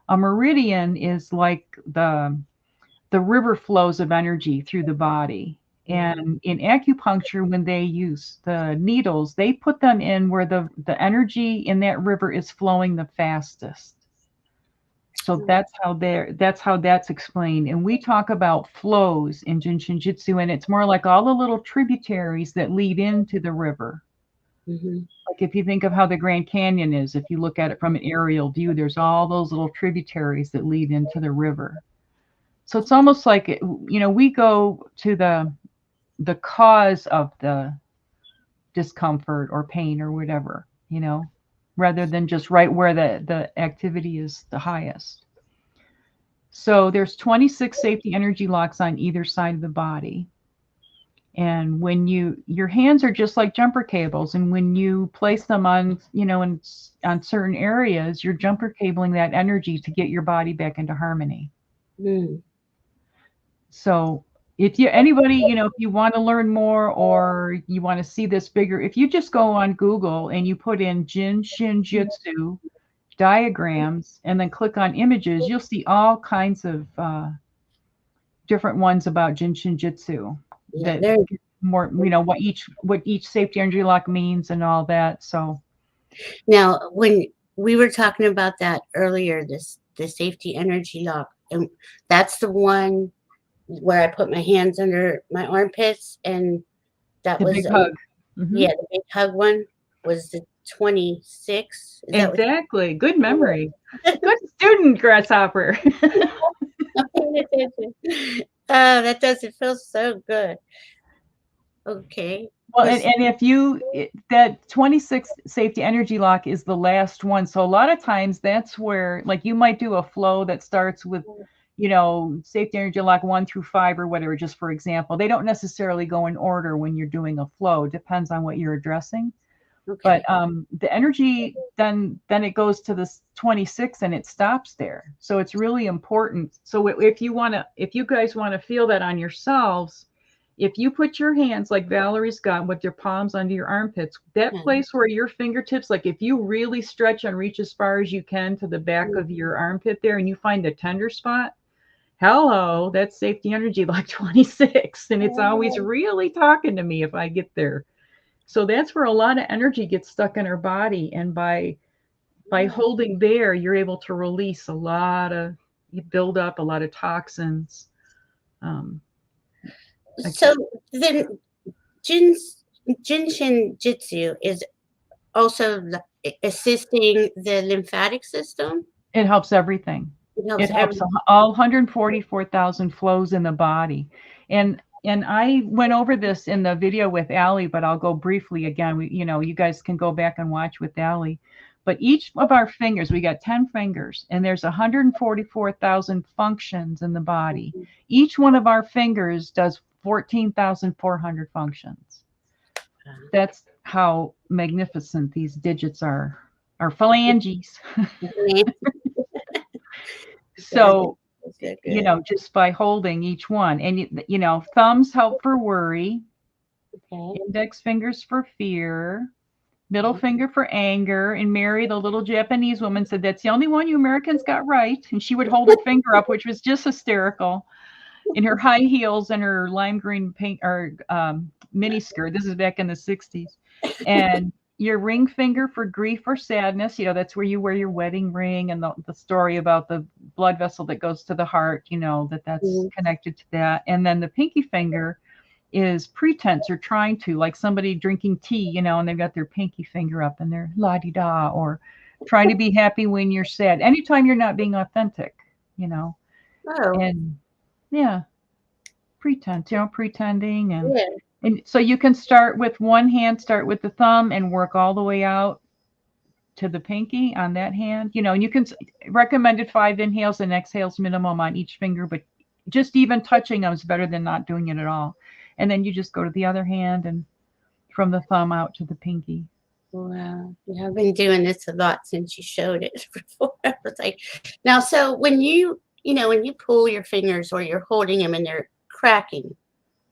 A meridian is like the river flows of energy through the body. And in acupuncture, when they use the needles, they put them in where the energy in that river is flowing the fastest. So that's how that's explained. And we talk about flows in Jin Shin Jyutsu, and it's more like all the little tributaries that lead into the river. Like if you think of how the Grand Canyon is, if you look at it from an aerial view, there's all those little tributaries that lead into the river. So it's almost like, we go to the cause of the discomfort or pain or whatever, rather than just right where the activity is the highest. So there's 26 safety energy locks on either side of the body. And when your hands are just like jumper cables, and when you place them on, on certain areas, you're jumper cabling that energy to get your body back into harmony. So if anybody, if you want to learn more or you want to see this bigger, if you just go on Google and you put in Jin Shin Jyutsu diagrams and then click on images, you'll see all kinds of different ones about Jin Shin Jyutsu. Yeah, that more, what each safety energy lock means and all that. So now, when we were talking about that earlier, the safety energy lock, and that's the one where I put my hands under my armpits, and that the was big hug. Yeah, the big hug one was the 26. Exactly. Good memory. Good student, Grasshopper. I'm paying attention. Oh, that does. It feels so good. Okay. Well, and if that 26 safety energy lock is the last one. So a lot of times that's where, like, you might do a flow that starts with, safety energy lock 1 through 5 or whatever, just for example. They don't necessarily go in order when you're doing a flow. It depends on what you're addressing. Okay. But the energy, then it goes to this 26 and it stops there. So it's really important. So if you guys want to feel that on yourselves, if you put your hands like Valerie's got with your palms under your armpits, that place where your fingertips, like if you really stretch and reach as far as you can to the back of your armpit there and you find the tender spot, hello, that's safety energy like 26. And it's always really talking to me if I get there. So that's where a lot of energy gets stuck in our body. And by holding there, you're able to release you build up a lot of toxins. So then Jin Shin Jyutsu is also assisting the lymphatic system? It helps everything. It helps all 144,000 flows in the body. And I went over this in the video with Allie, but I'll go briefly again. You guys can go back and watch with Allie. But each of our fingers, we got 10 fingers, and there's 144,000 functions in the body. Each one of our fingers does 14,400 functions. That's how magnificent these digits are. Our phalanges. So, just by holding each one, and thumbs help for worry, index fingers for fear, middle finger for anger. And Mary, the little Japanese woman, said that's the only one you Americans got right. And she would hold her finger up, which was just hysterical, in her high heels and her lime green paint or mini skirt. This is back in the 60s. And your ring finger for grief or sadness, that's where you wear your wedding ring, and the story about the blood vessel that goes to the heart, that's connected to that. And then the pinky finger is pretense or trying to, like somebody drinking tea, and they've got their pinky finger up and they're la-di-da, or trying to be happy when you're sad. Anytime you're not being authentic, Oh. And yeah, pretense, pretending. And so you can start with one hand, start with the thumb and work all the way out to the pinky on that hand, and you can recommended 5 inhales and exhales minimum on each finger, but just even touching them is better than not doing it at all. And then you just go to the other hand and from the thumb out to the pinky. Wow. Yeah, I've been doing this a lot since you showed it before. I was like, now, so when when you pull your fingers or you're holding them and they're cracking,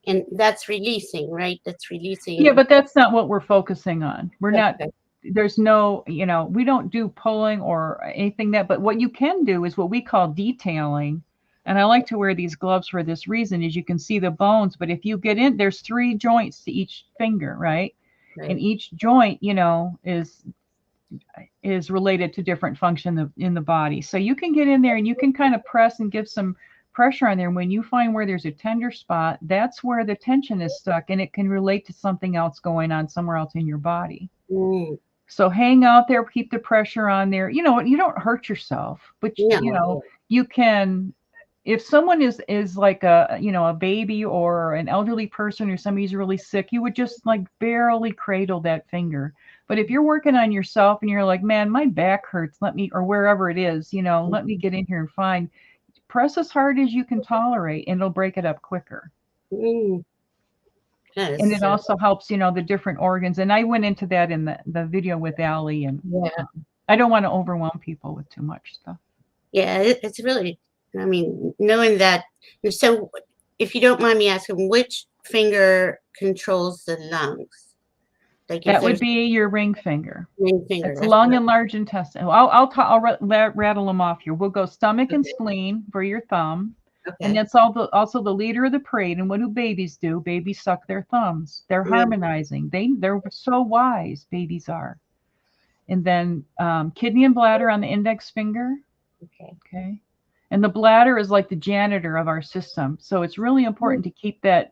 and that's releasing, right? That's releasing. Yeah, but that's not what we're focusing on. We're not, Okay. there's no, we don't do pulling or anything but what you can do is what we call detailing. And I like to wear these gloves for this reason, is you can see the bones, but if you get in, there's 3 joints to each finger, right? And Right. each joint, is related to different function in the body. So you can get in there and you can kind of press and give some pressure on there. And when you find where there's a tender spot, that's where the tension is stuck, and it can relate to something else going on somewhere else in your body. Mm. So hang out there, keep the pressure on there. You don't hurt yourself, but No. you can. If someone is like a baby or an elderly person or somebody who's really sick, you would just like barely cradle that finger. But if you're working on yourself and you're like, man, my back hurts, or wherever it is, let me get in here and press as hard as you can tolerate, and it'll break it up quicker. Mm. That And is it so. also helps, the different organs. And I went into that in the video with Allie, and Yeah. I don't want to overwhelm people with too much stuff. Yeah. It's really. I mean, knowing that. So, if you don't mind me asking, which finger controls the lungs? Like if That would there's be your ring finger. ring finger, That's that's lung what. and large intestine. I'll rattle them off here. We'll go stomach and spleen for your thumb. And Okay. that's also the leader of the parade. And what do babies do? Babies suck their thumbs. They're Yeah. harmonizing. They're so wise, babies are. And then kidney and bladder on the index finger. Okay. Okay. And the bladder is like the janitor of our system. So it's really important to keep that,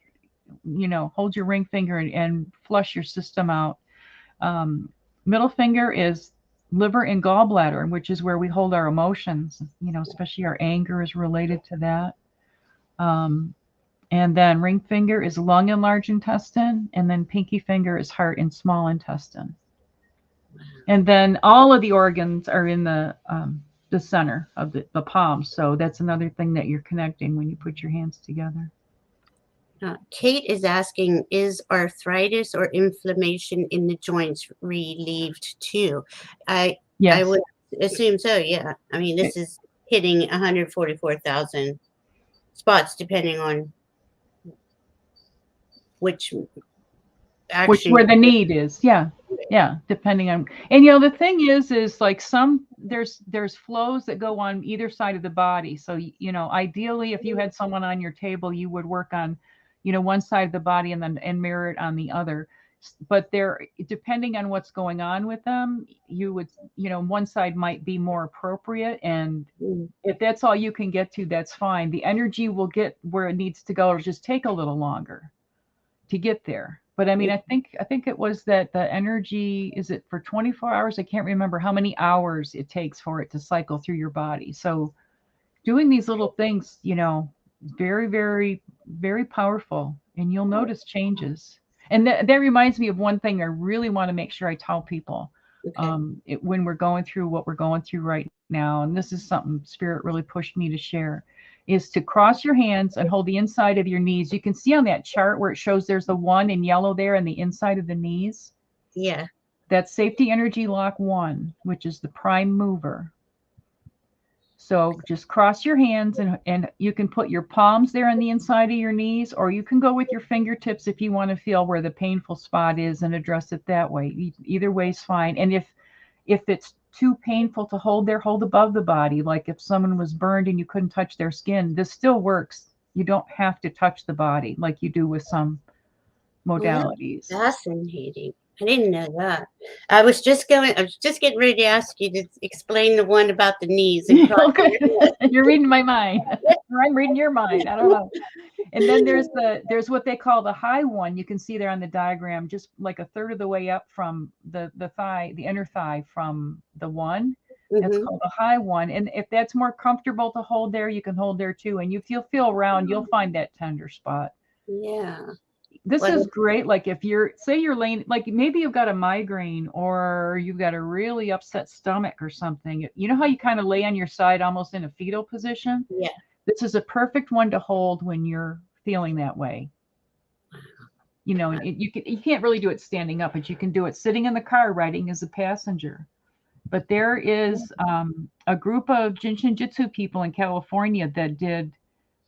hold your ring finger and flush your system out. Middle finger is liver and gallbladder, which is where we hold our emotions, especially our anger is related to that. And then ring finger is lung and large intestine. And then pinky finger is heart and small intestine. And then all of the organs are in the center of the palm. So that's another thing that you're connecting when you put your hands together. Kate is asking, is arthritis or inflammation in the joints relieved too? I Yes. would assume so, yeah. I mean, this is hitting 144,000 spots depending on which action. Where the need is. Yeah. Yeah. Depending on, and the thing is like there's flows that go on either side of the body. So, ideally, if you had someone on your table, you would work on, one side of the body and mirror it on the other. But depending on what's going on with them, you would, one side might be more appropriate. And if that's all you can get to, that's fine. The energy will get where it needs to go. It'll just take a little longer to get there. But I mean, I think it was that the energy, is it for 24 hours? I can't remember how many hours it takes for it to cycle through your body. So doing these little things, very, very, very powerful, and you'll notice changes. And that reminds me of one thing I really want to make sure I tell people when we're going through what we're going through right now. And this is something Spirit really pushed me to share, is to cross your hands and hold the inside of your knees. You can see on that chart where it shows there's the 1 in yellow there and the inside of the knees. Yeah. That's safety energy lock 1, which is the prime mover. So just cross your hands and you can put your palms there on the inside of your knees, or you can go with your fingertips if you want to feel where the painful spot is and address it that way. Either way is fine. And if it's too painful to hold there, hold above the body. Like if someone was burned and you couldn't touch their skin, this still works. You don't have to touch the body like you do with some modalities. Fascinating. I didn't know that. I was just getting ready to ask you to explain the one about the knees. And Okay. You're reading my mind. Or I'm reading your mind. I don't know. And then there's what they call the high one. You can see there on the diagram, just like a third of the way up from the thigh, the inner thigh from the 1. That's called a high one. And if that's more comfortable to hold there, you can hold there too. And if you'll feel around, you'll find that tender spot. Yeah. This is great. Like if you're laying, like maybe you've got a migraine or you've got a really upset stomach or something. You know how you kind of lay on your side almost in a fetal position? Yeah. This is a perfect one to hold when you're feeling that way. you know, and you can't really do it standing up, but you can do it sitting in the car riding as a passenger. But there is a group of Jin Shin Jyutsu people in California that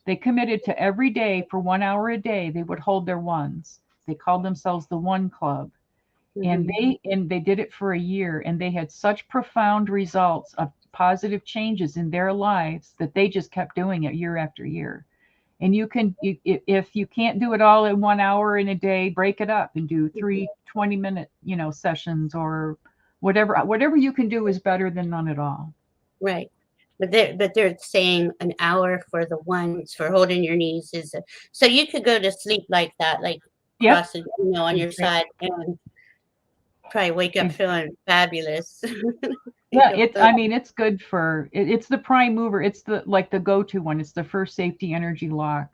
they committed to every day for 1 hour a day, they would hold their ones. They called themselves the One Club. And Mhm. they did it for a year, and they had such profound results of positive changes in their lives that they just kept doing it year after year. And if you can't do it all in 1 hour in a day, break it up and do Mhm. three 20-minute, sessions, or whatever you can do is better than none at all. Right. But they're saying an hour for the ones for holding your knees so you could go to sleep like that, like Yep. crossing, on your Exactly. side and probably wake up feeling fabulous. Yeah, You'll I feel mean, it's good for it's the prime mover. It's the go-to one. It's the first safety energy lock.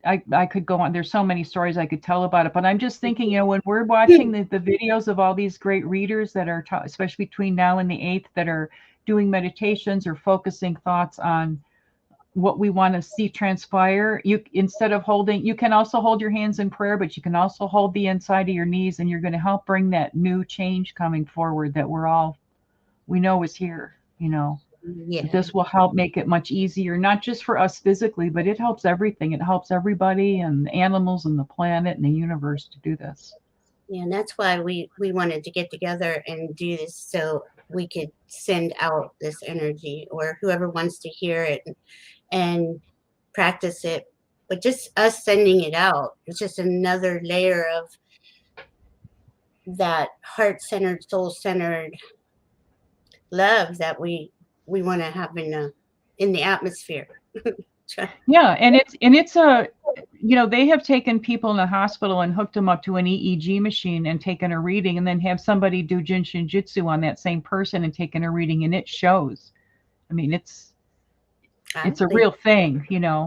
I could go on. There's so many stories I could tell about it, but I'm just thinking, when we're watching the videos of all these great readers that are, especially between now and the 8th, that are doing meditations or focusing thoughts on what we want to see transpire. Instead of holding, you can also hold your hands in prayer, but you can also hold the inside of your knees, and you're going to help bring that new change coming forward that we know is here. yeah. This will help make it much easier, not just for us physically, but it helps everything. It helps everybody and the animals and the planet and the universe to do this. Yeah, and that's why we wanted to get together and do this so we could send out this energy or whoever wants to hear it and practice it. But just us sending it out, it's just another layer of that heart-centered, soul-centered love that we want to have in the atmosphere. Yeah, and it's a they have taken people in the hospital and hooked them up to an EEG machine and taken a reading, and then have somebody do Jin Shin Jyutsu on that same person and taken a reading, and it shows. I mean, I it's a think, real thing. yeah.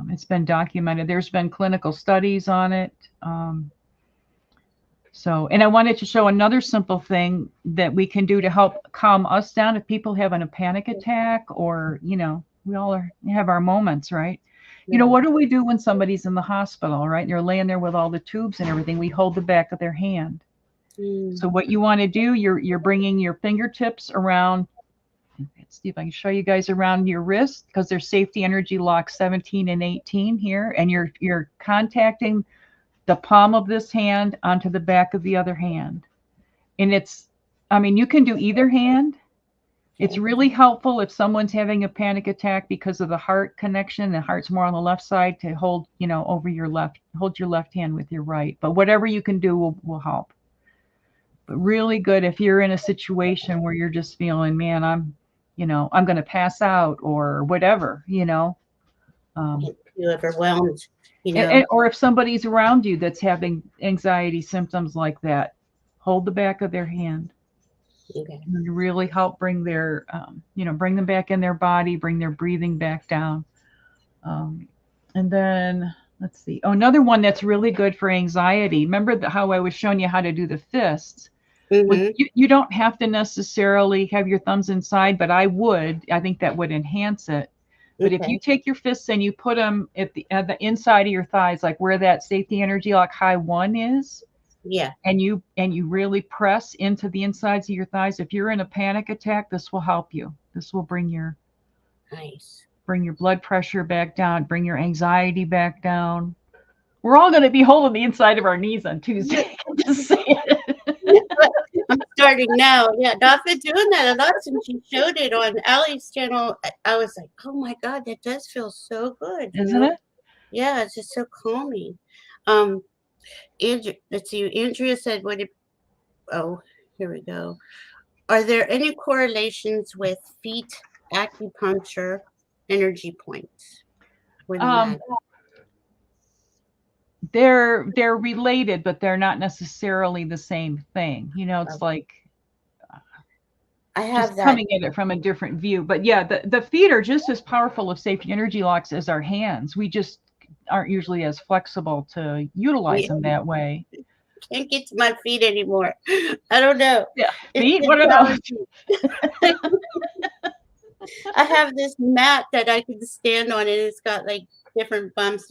It's been documented. There's been clinical studies on it. And I wanted to show another simple thing that we can do to help calm us down if people having a panic attack, or, we all have our moments, right? Right. What do we do when somebody's in the hospital, right? And they're laying there with all the tubes and everything. We hold the back of their hand. Mm. So what you want to do, you're bringing your fingertips around. Let's see if I can show you guys around your wrist, because there's safety energy lock 17 and 18 here, and you're contacting the palm of this hand onto the back of the other hand. And you can do either hand. It's Okay. really helpful if someone's having a panic attack because of the heart connection. The heart's more on the left side, to hold, hold your left hand with your right. But whatever you can do will help. But really good if you're in a situation where you're just feeling, man, I'm going to pass out or whatever. Um, Get too overwhelmed, you know. or if somebody's around you that's having anxiety symptoms like that, hold the back of their hand. Okay. And really help bring bring them back in their body, bring their breathing back down. And then let's see. Oh, another one that's really good for anxiety. Remember how I was showing you how to do the fists? Well, Mm-hmm. you don't have to necessarily have your thumbs inside, but I think that would enhance it. But if you Okay. take your fists and you put them at the inside of your thighs, like where that safety energy lock high 1 is, Yeah. and you really press into the insides of your thighs, if you're in a panic attack, this will help you. This will bring your Nice. blood pressure back down, bring your anxiety back down. We're all going to be holding the inside of our knees on Tuesday. Just saying. I'm starting now. Yeah, I've been doing that a lot since you showed it on Allie's channel. I was like, oh my God, that does feel so good, Isn't it? Yeah, it's just so calming. Um, let's see. Andrea said, "What? Oh, here we go. Are there any correlations with feet acupuncture energy points? What do you Um, imagine?" they're related, but they're not necessarily the same thing. It's like I just have that. coming at it from a different view. But yeah, the feet are just as powerful of safety energy locks as our hands. We just aren't usually as flexible to utilize Yeah, them that way. can't get to my feet anymore. I don't know. Yeah, It's feet. been What are those? challenging. I have this mat that I can stand on, and it's got like different bumps.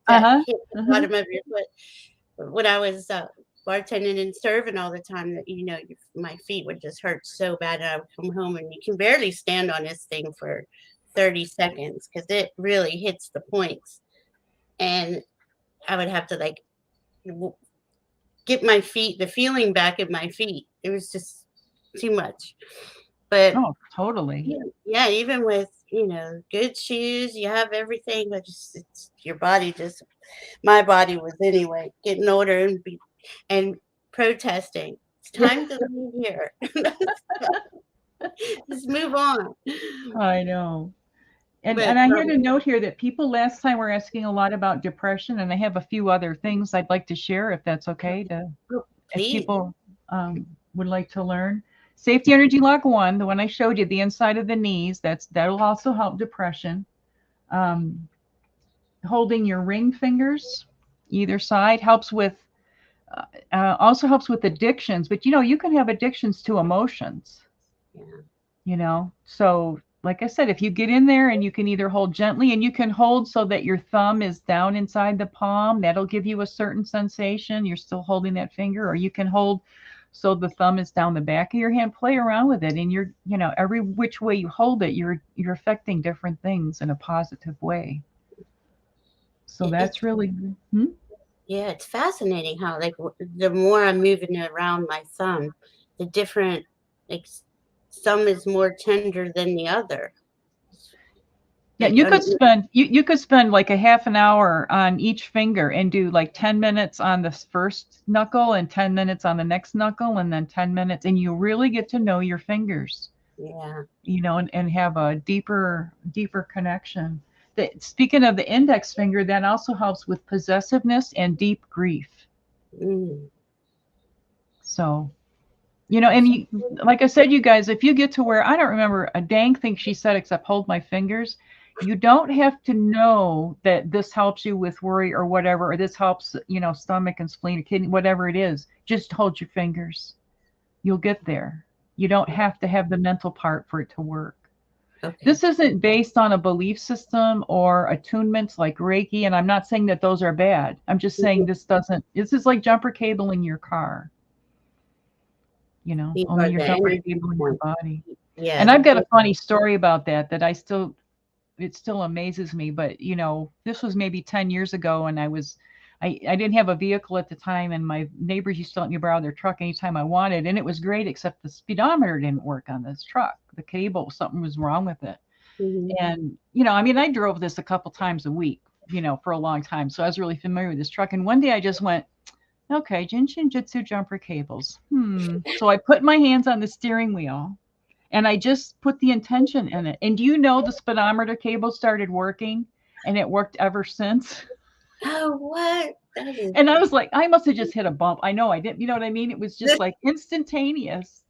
that Uh-huh. hit the Uh-huh. bottom of your foot. When I was bartending and serving all the time, that my feet would just hurt so bad, and I would come home and you can barely stand on this thing for 30 seconds because it really hits the points, and I would have to like get my feet, the feeling back in my feet. It was just too much. But Oh, totally. yeah, even with good shoes, you have everything, but just your body just. My body was anyway getting older and protesting. It's time to leave here. Just move on. I know. And But I had a note here that people last time were asking a lot about depression, and I have a few other things I'd like to share if that's okay if please, people would like to learn. Safety Energy Log 1, the one I showed you, the inside of the knees, that'll also help depression. Um, Holding your ring fingers either side helps with also helps with addictions, but you can have addictions to emotions. So like I said, if you get in there and you can either hold gently, and you can hold so that your thumb is down inside the palm, that'll give you a certain sensation. You're still holding that finger, or you can hold so the thumb is down the back of your hand. Play around with it, and every which way you hold it, you're affecting different things in a positive way. So that's really yeah, it's fascinating how like the more I'm moving around my thumb, the different like some is more tender than the other. Yeah, Like you could spend like a half an hour on each finger and do like 10 minutes on the first knuckle and 10 minutes on the next knuckle and then 10 minutes, and you really get to know your fingers. yeah. And have a deeper connection. Speaking of the index finger, that also helps with possessiveness and deep grief. Mm. So, and like I said, you guys, if you get to where, I don't remember a dang thing she said except hold my fingers, you don't have to know that this helps you with worry or whatever, or this helps, stomach and spleen, kidney, whatever it is. Just hold your fingers. You'll get there. You don't have to have the mental part for it to work. Okay. This isn't based on a belief system or attunements like Reiki, and I'm not saying that those are bad. I'm just saying this is like jumper cable in your car. These Only are your the jumper energy cable in your points. body. Yeah. And I've got a funny story about that it still amazes me. But this was maybe 10 years ago, and I didn't have a vehicle at the time, and my neighbors used to let me borrow their truck anytime I wanted, and it was great, except the speedometer didn't work on this truck. The cable, something was wrong with it. Mm-hmm. And I drove this a couple times a week, for a long time, so I was really familiar with this truck. And one day I just went, okay, Jin Shin Jyutsu jumper cables. So I put my hands on the steering wheel, and I just put the intention in it. And do you know the speedometer cable started working, and it worked ever since? Oh, what? And I was like, I must have just hit a bump. I know I didn't. You know what I mean? It was just like instantaneous.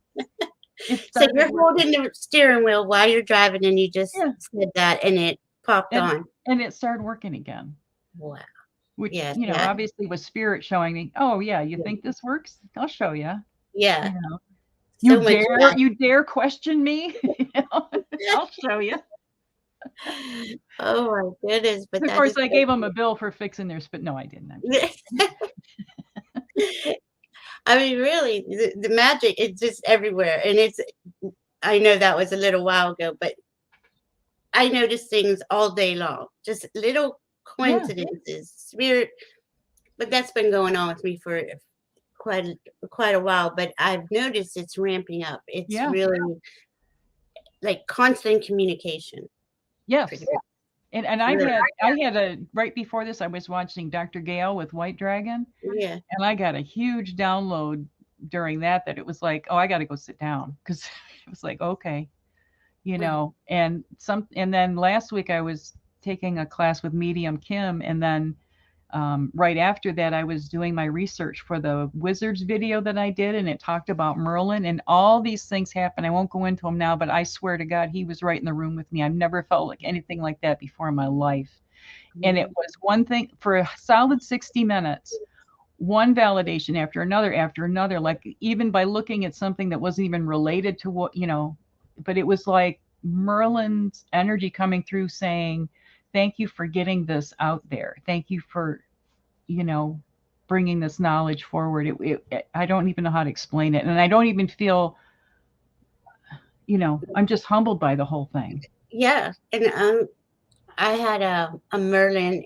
So you're holding the steering wheel while you're driving, and you just said that, and it popped on. And it started working again. Wow. Which, yes, obviously was spirit showing me, oh yeah, you think this works? I'll show you. Yeah. You dare question me? I'll show you. Oh my goodness. But of course I gave them a bill for fixing their no, I didn't. I mean, really, the magic is just everywhere. And I know that was a little while ago, but I notice things all day long, just little coincidences, spirit. But that's been going on with me for quite a while. But I've noticed it's ramping up. It's really like constant communication. Yes. And I had right before this, I was watching Dr. Gale with White Dragon. Yeah. And I got a huge download during that it was like, oh, I got to go sit down, because it was like, okay, and then last week I was taking a class with Medium Kim, and then right after that I was doing my research for the Wizards video that I did, and it talked about Merlin, and all these things happen. I won't go into them now, but I swear to God, he was right in the room with me. I've never felt like anything like that before in my life. And it was one thing for a solid 60 minutes, one validation after another, like even by looking at something that wasn't even related to what, but it was like Merlin's energy coming through saying, thank you for getting this out there. Thank you for, you know, bringing this knowledge forward. I don't even know how to explain it. And I don't even feel, you know, I'm just humbled by the whole thing. Yeah, and I had a Merlin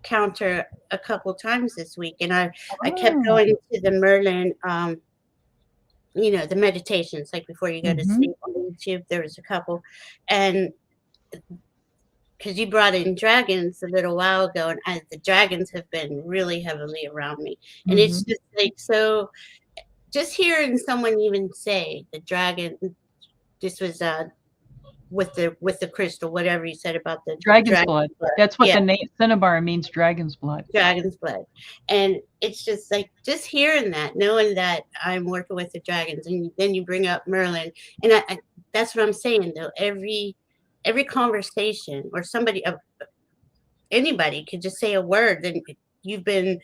encounter a couple times this week, and I kept Oh. going to the Merlin, you know, the meditations, like before you go to Mm-hmm. sleep on YouTube. There was a couple, and because you brought in dragons a little while ago, and the dragons have been really heavily around me, and Mm-hmm. it's just like so. Just hearing someone even say the dragon, this was with the crystal, whatever you said about the Dragon's dragon blood. blood. That's what Yeah, the name Cinnabar means, dragon's blood. dragon's blood. And it's just like just hearing that, knowing that I'm working with the dragons, and then you bring up Merlin, and that's what I'm saying though. Every conversation or somebody, anybody could just say a word, and you've been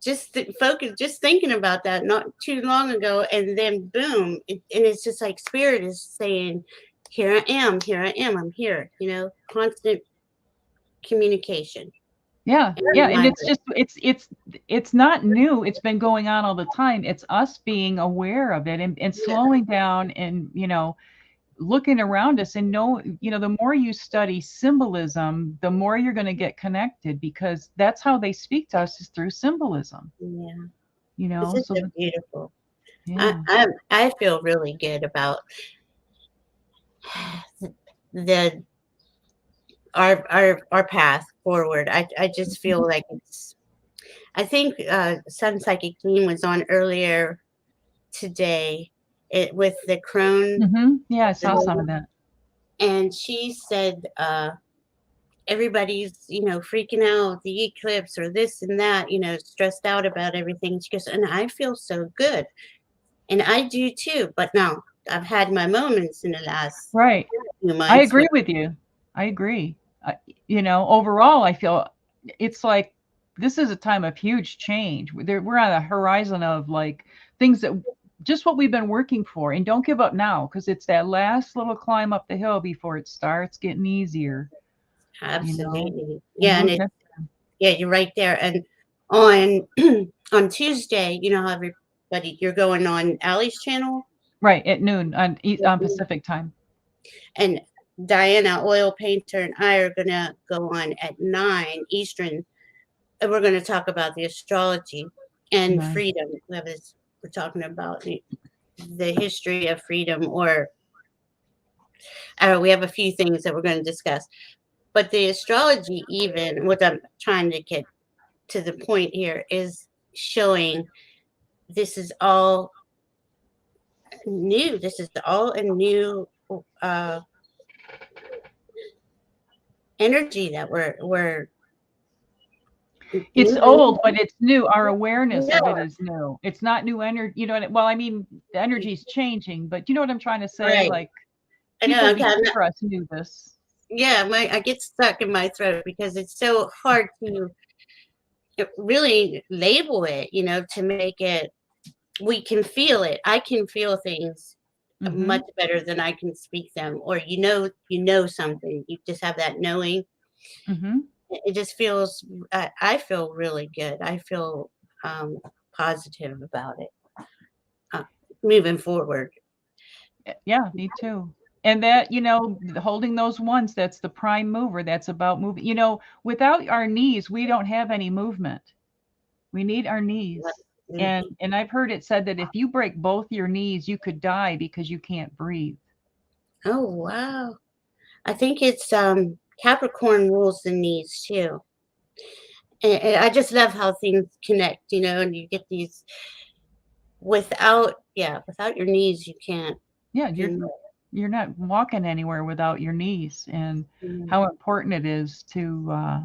just focus, just thinking about that not too long ago, and then boom, and it's just like spirit is saying, here I am, I'm here. You know, constant communication Yeah, and yeah, and it's reminder. just it's not new. It's been going on all the time. It's us being aware of it and Yeah, slowing down and, you know, looking around us and know, you know, the more you study symbolism, the more you're going to get connected because that's how they speak to us is through symbolism, yeah. you This know. is So so beautiful. yeah. I feel really good about the our path forward. I just feel like it's. I think Sun Psychic Team was on earlier today, with the crone, Mm-hmm. Yeah, I the saw some lady, of that. and she said everybody's, you know, freaking out the eclipse or this and that, you know, stressed out about everything. She goes, and I feel so good, and I do too. But now I've had my moments in the last Right. few I months where, agree with you. I agree. You know, overall, I feel it's like this is a time of huge change. We're on a horizon of like things that just what we've been working for. And don't give up now because it's that last little climb up the hill before it starts getting easier, you know, absolutely, and yeah, we'll and it, get yeah, you're right there. And on on Tuesday, you know how everybody, you're going on Allie's channel, right at noon on Pacific time. and Diana, oil painter, and I are gonna go on at 9 Eastern, and we're gonna talk about the astrology and Nice. freedom. We're talking about the history of freedom, or we have a few things that we're going to discuss. But the astrology, even what I'm trying to get to the point here, is showing this is all new. This is all a new uh, energy that we're It's moving old, in. but it's new. Our awareness Yeah, of it is new. It's not new energy. You know, well, I mean, the energy is changing, but you know what I'm trying to say? right. Like I people know. Okay, before us knew this. yeah, I get stuck in my throat because it's so hard to really label it. You know, to make it, we can feel it. I can feel things Hmm. much better than I can speak them. Or you know something. You just have that knowing. Hmm. It just feels. I feel really good. I feel um, positive about it. Uh, moving forward. Yeah, me too. And that, you know, holding those ones, that's the prime mover. That's about moving. You know, without our knees, we don't have any movement. We need our knees. And I've heard it said that if you break both your knees, you could die because you can't breathe. Oh wow! I think it's Capricorn rules the knees too. And I just love how things connect. You know, and you get these without your knees, you can't Yeah, do you're not walking anywhere without your knees and more. how important it is to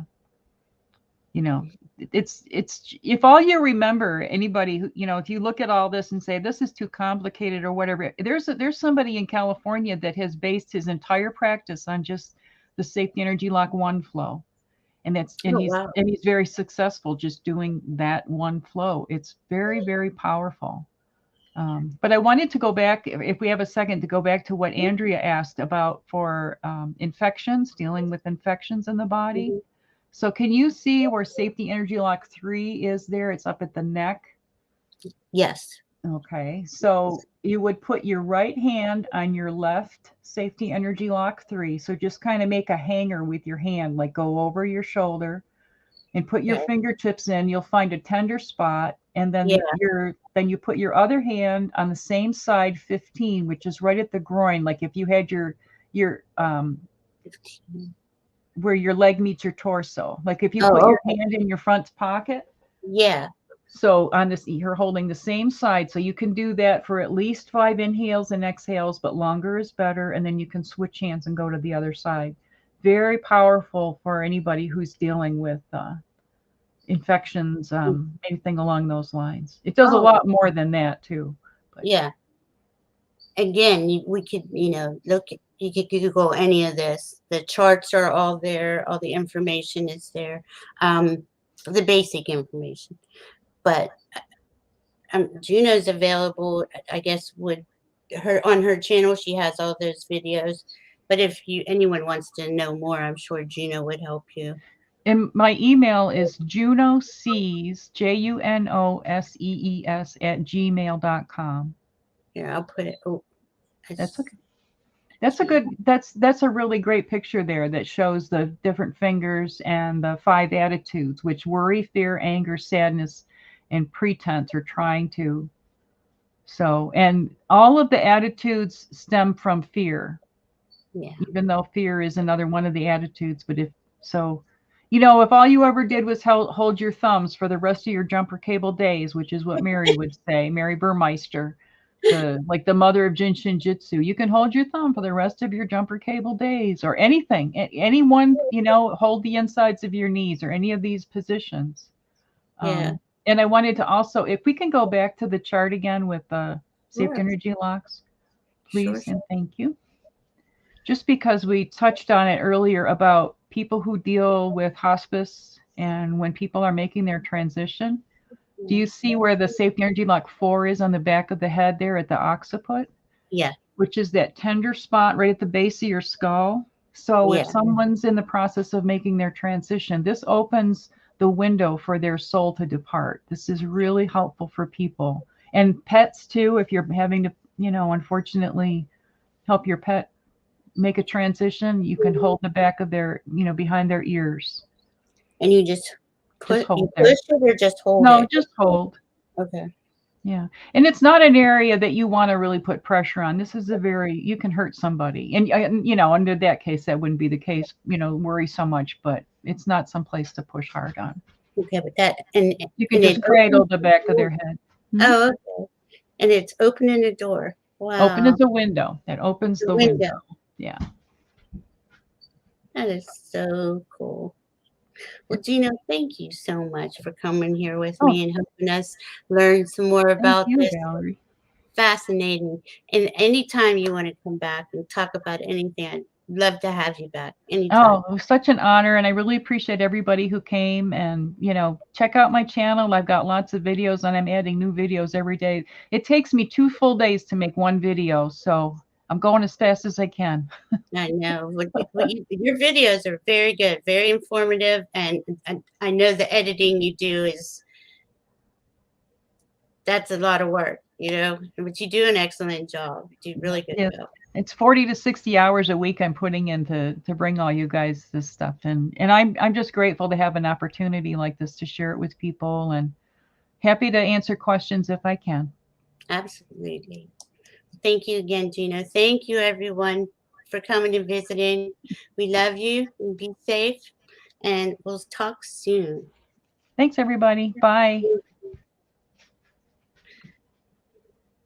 you know it's if all you remember anybody who you know if you look at all this and say this is too complicated or whatever there's somebody in California that has based his entire practice on just the safety energy lock one flow and that's Oh wow! and he's very successful just doing that one flow. It's very, very powerful. But I wanted to go back, if we have a second, to go back to what Andrea asked about for infections, dealing with infections in the body. Mhm. So can you see where safety energy lock 3 is there? It's up at the neck. Yes. Okay, so you would put your right hand on your left safety energy lock 3. So just kind of make a hanger with your hand, like go over your shoulder and put your Okay. fingertips in. You'll find a tender spot, and then Yeah. then you put your other hand on the same side, 15, which is right at the groin, like if you had your 15. where your leg meets your torso, like if you put Oh, your okay. hand in your front pocket. Yeah. So on this, you're holding the same side. So you can do that for at least 5 inhales and exhales, but longer is better. And then you can switch hands and go to the other side. Very powerful for anybody who's dealing with infections, anything along those lines. It does a Oh, lot more than that too. But yeah. Again, we could, look, you could Google any of this. The charts are all there. All the information is there. The basic information. But Juno's available, I guess, would on her channel. She has all those videos. But if anyone wants to know more, I'm sure Juno would help you. and my email is junosees, JUNOSEES @gmail.com. Here, I'll put it. Oh, That's okay. That's a good, that's a really great picture there that shows the different fingers and the 5 attitudes, which worry, fear, anger, sadness, and pretense are trying to. So, and all of the attitudes stem from fear, Yeah. even though fear is another one of the attitudes. But if so, if all you ever did was hold your thumbs for the rest of your jumper cable days, which is what Mary would say, Mary Burmeister, the mother of Jin Shin Jyutsu, you can hold your thumb for the rest of your jumper cable days, or anything, anyone, hold the insides of your knees or any of these positions. Yeah. And I wanted to also, if we can go back to the chart again with the safety Sure. energy locks, Sure. please, and thank you. Just because we touched on it earlier about people who deal with hospice and when people are making their transition, do you see where the safety energy lock 4 is on the back of the head there at the occiput? Yeah. Which is that tender spot right at the base of your skull. So if Yeah. someone's in the process of making their transition, this opens the window for their soul to depart. This is really helpful for people and pets too. If you're having to, unfortunately help your pet make a transition, you can hold the back of their, behind their ears. And you just Just you hold push there. it or just hold No, it? just hold. Okay. Yeah. And it's not an area that you want to really put pressure on. This is you can hurt somebody. And, under that case, that wouldn't be the case, worry so much, but it's not someplace to push hard on. Okay, but that and You can and it just cradle opens the the back of door. their head. Oh, okay. And it's opening the door. Open Wow. as a window. That opens The the window. window. Yeah. That is so cool. Well, Gina, thank you so much for coming here with Oh, me and helping us learn some more thank about you, this. Valerie. Fascinating. And anytime you want to come back and talk about anything, I'd love to have you back anytime. Oh, it was such an honor. And I really appreciate everybody who came and, check out my channel. I've got lots of videos and I'm adding new videos every day. It takes me 2 full days to make one video. So I'm going as fast as I can. I know. Your videos are very good, very informative. And I know the editing you do that's a lot of work, but you do an excellent job. You do a really good Yes. job. It's 40 to 60 hours a week I'm putting in to bring all you guys this stuff. And I'm just grateful to have an opportunity like this to share it with people, and happy to answer questions if I can. Absolutely. Thank you again, Gina. Thank you, everyone, for coming and visiting. We love you, and be safe, and we'll talk soon. Thanks, everybody. Bye.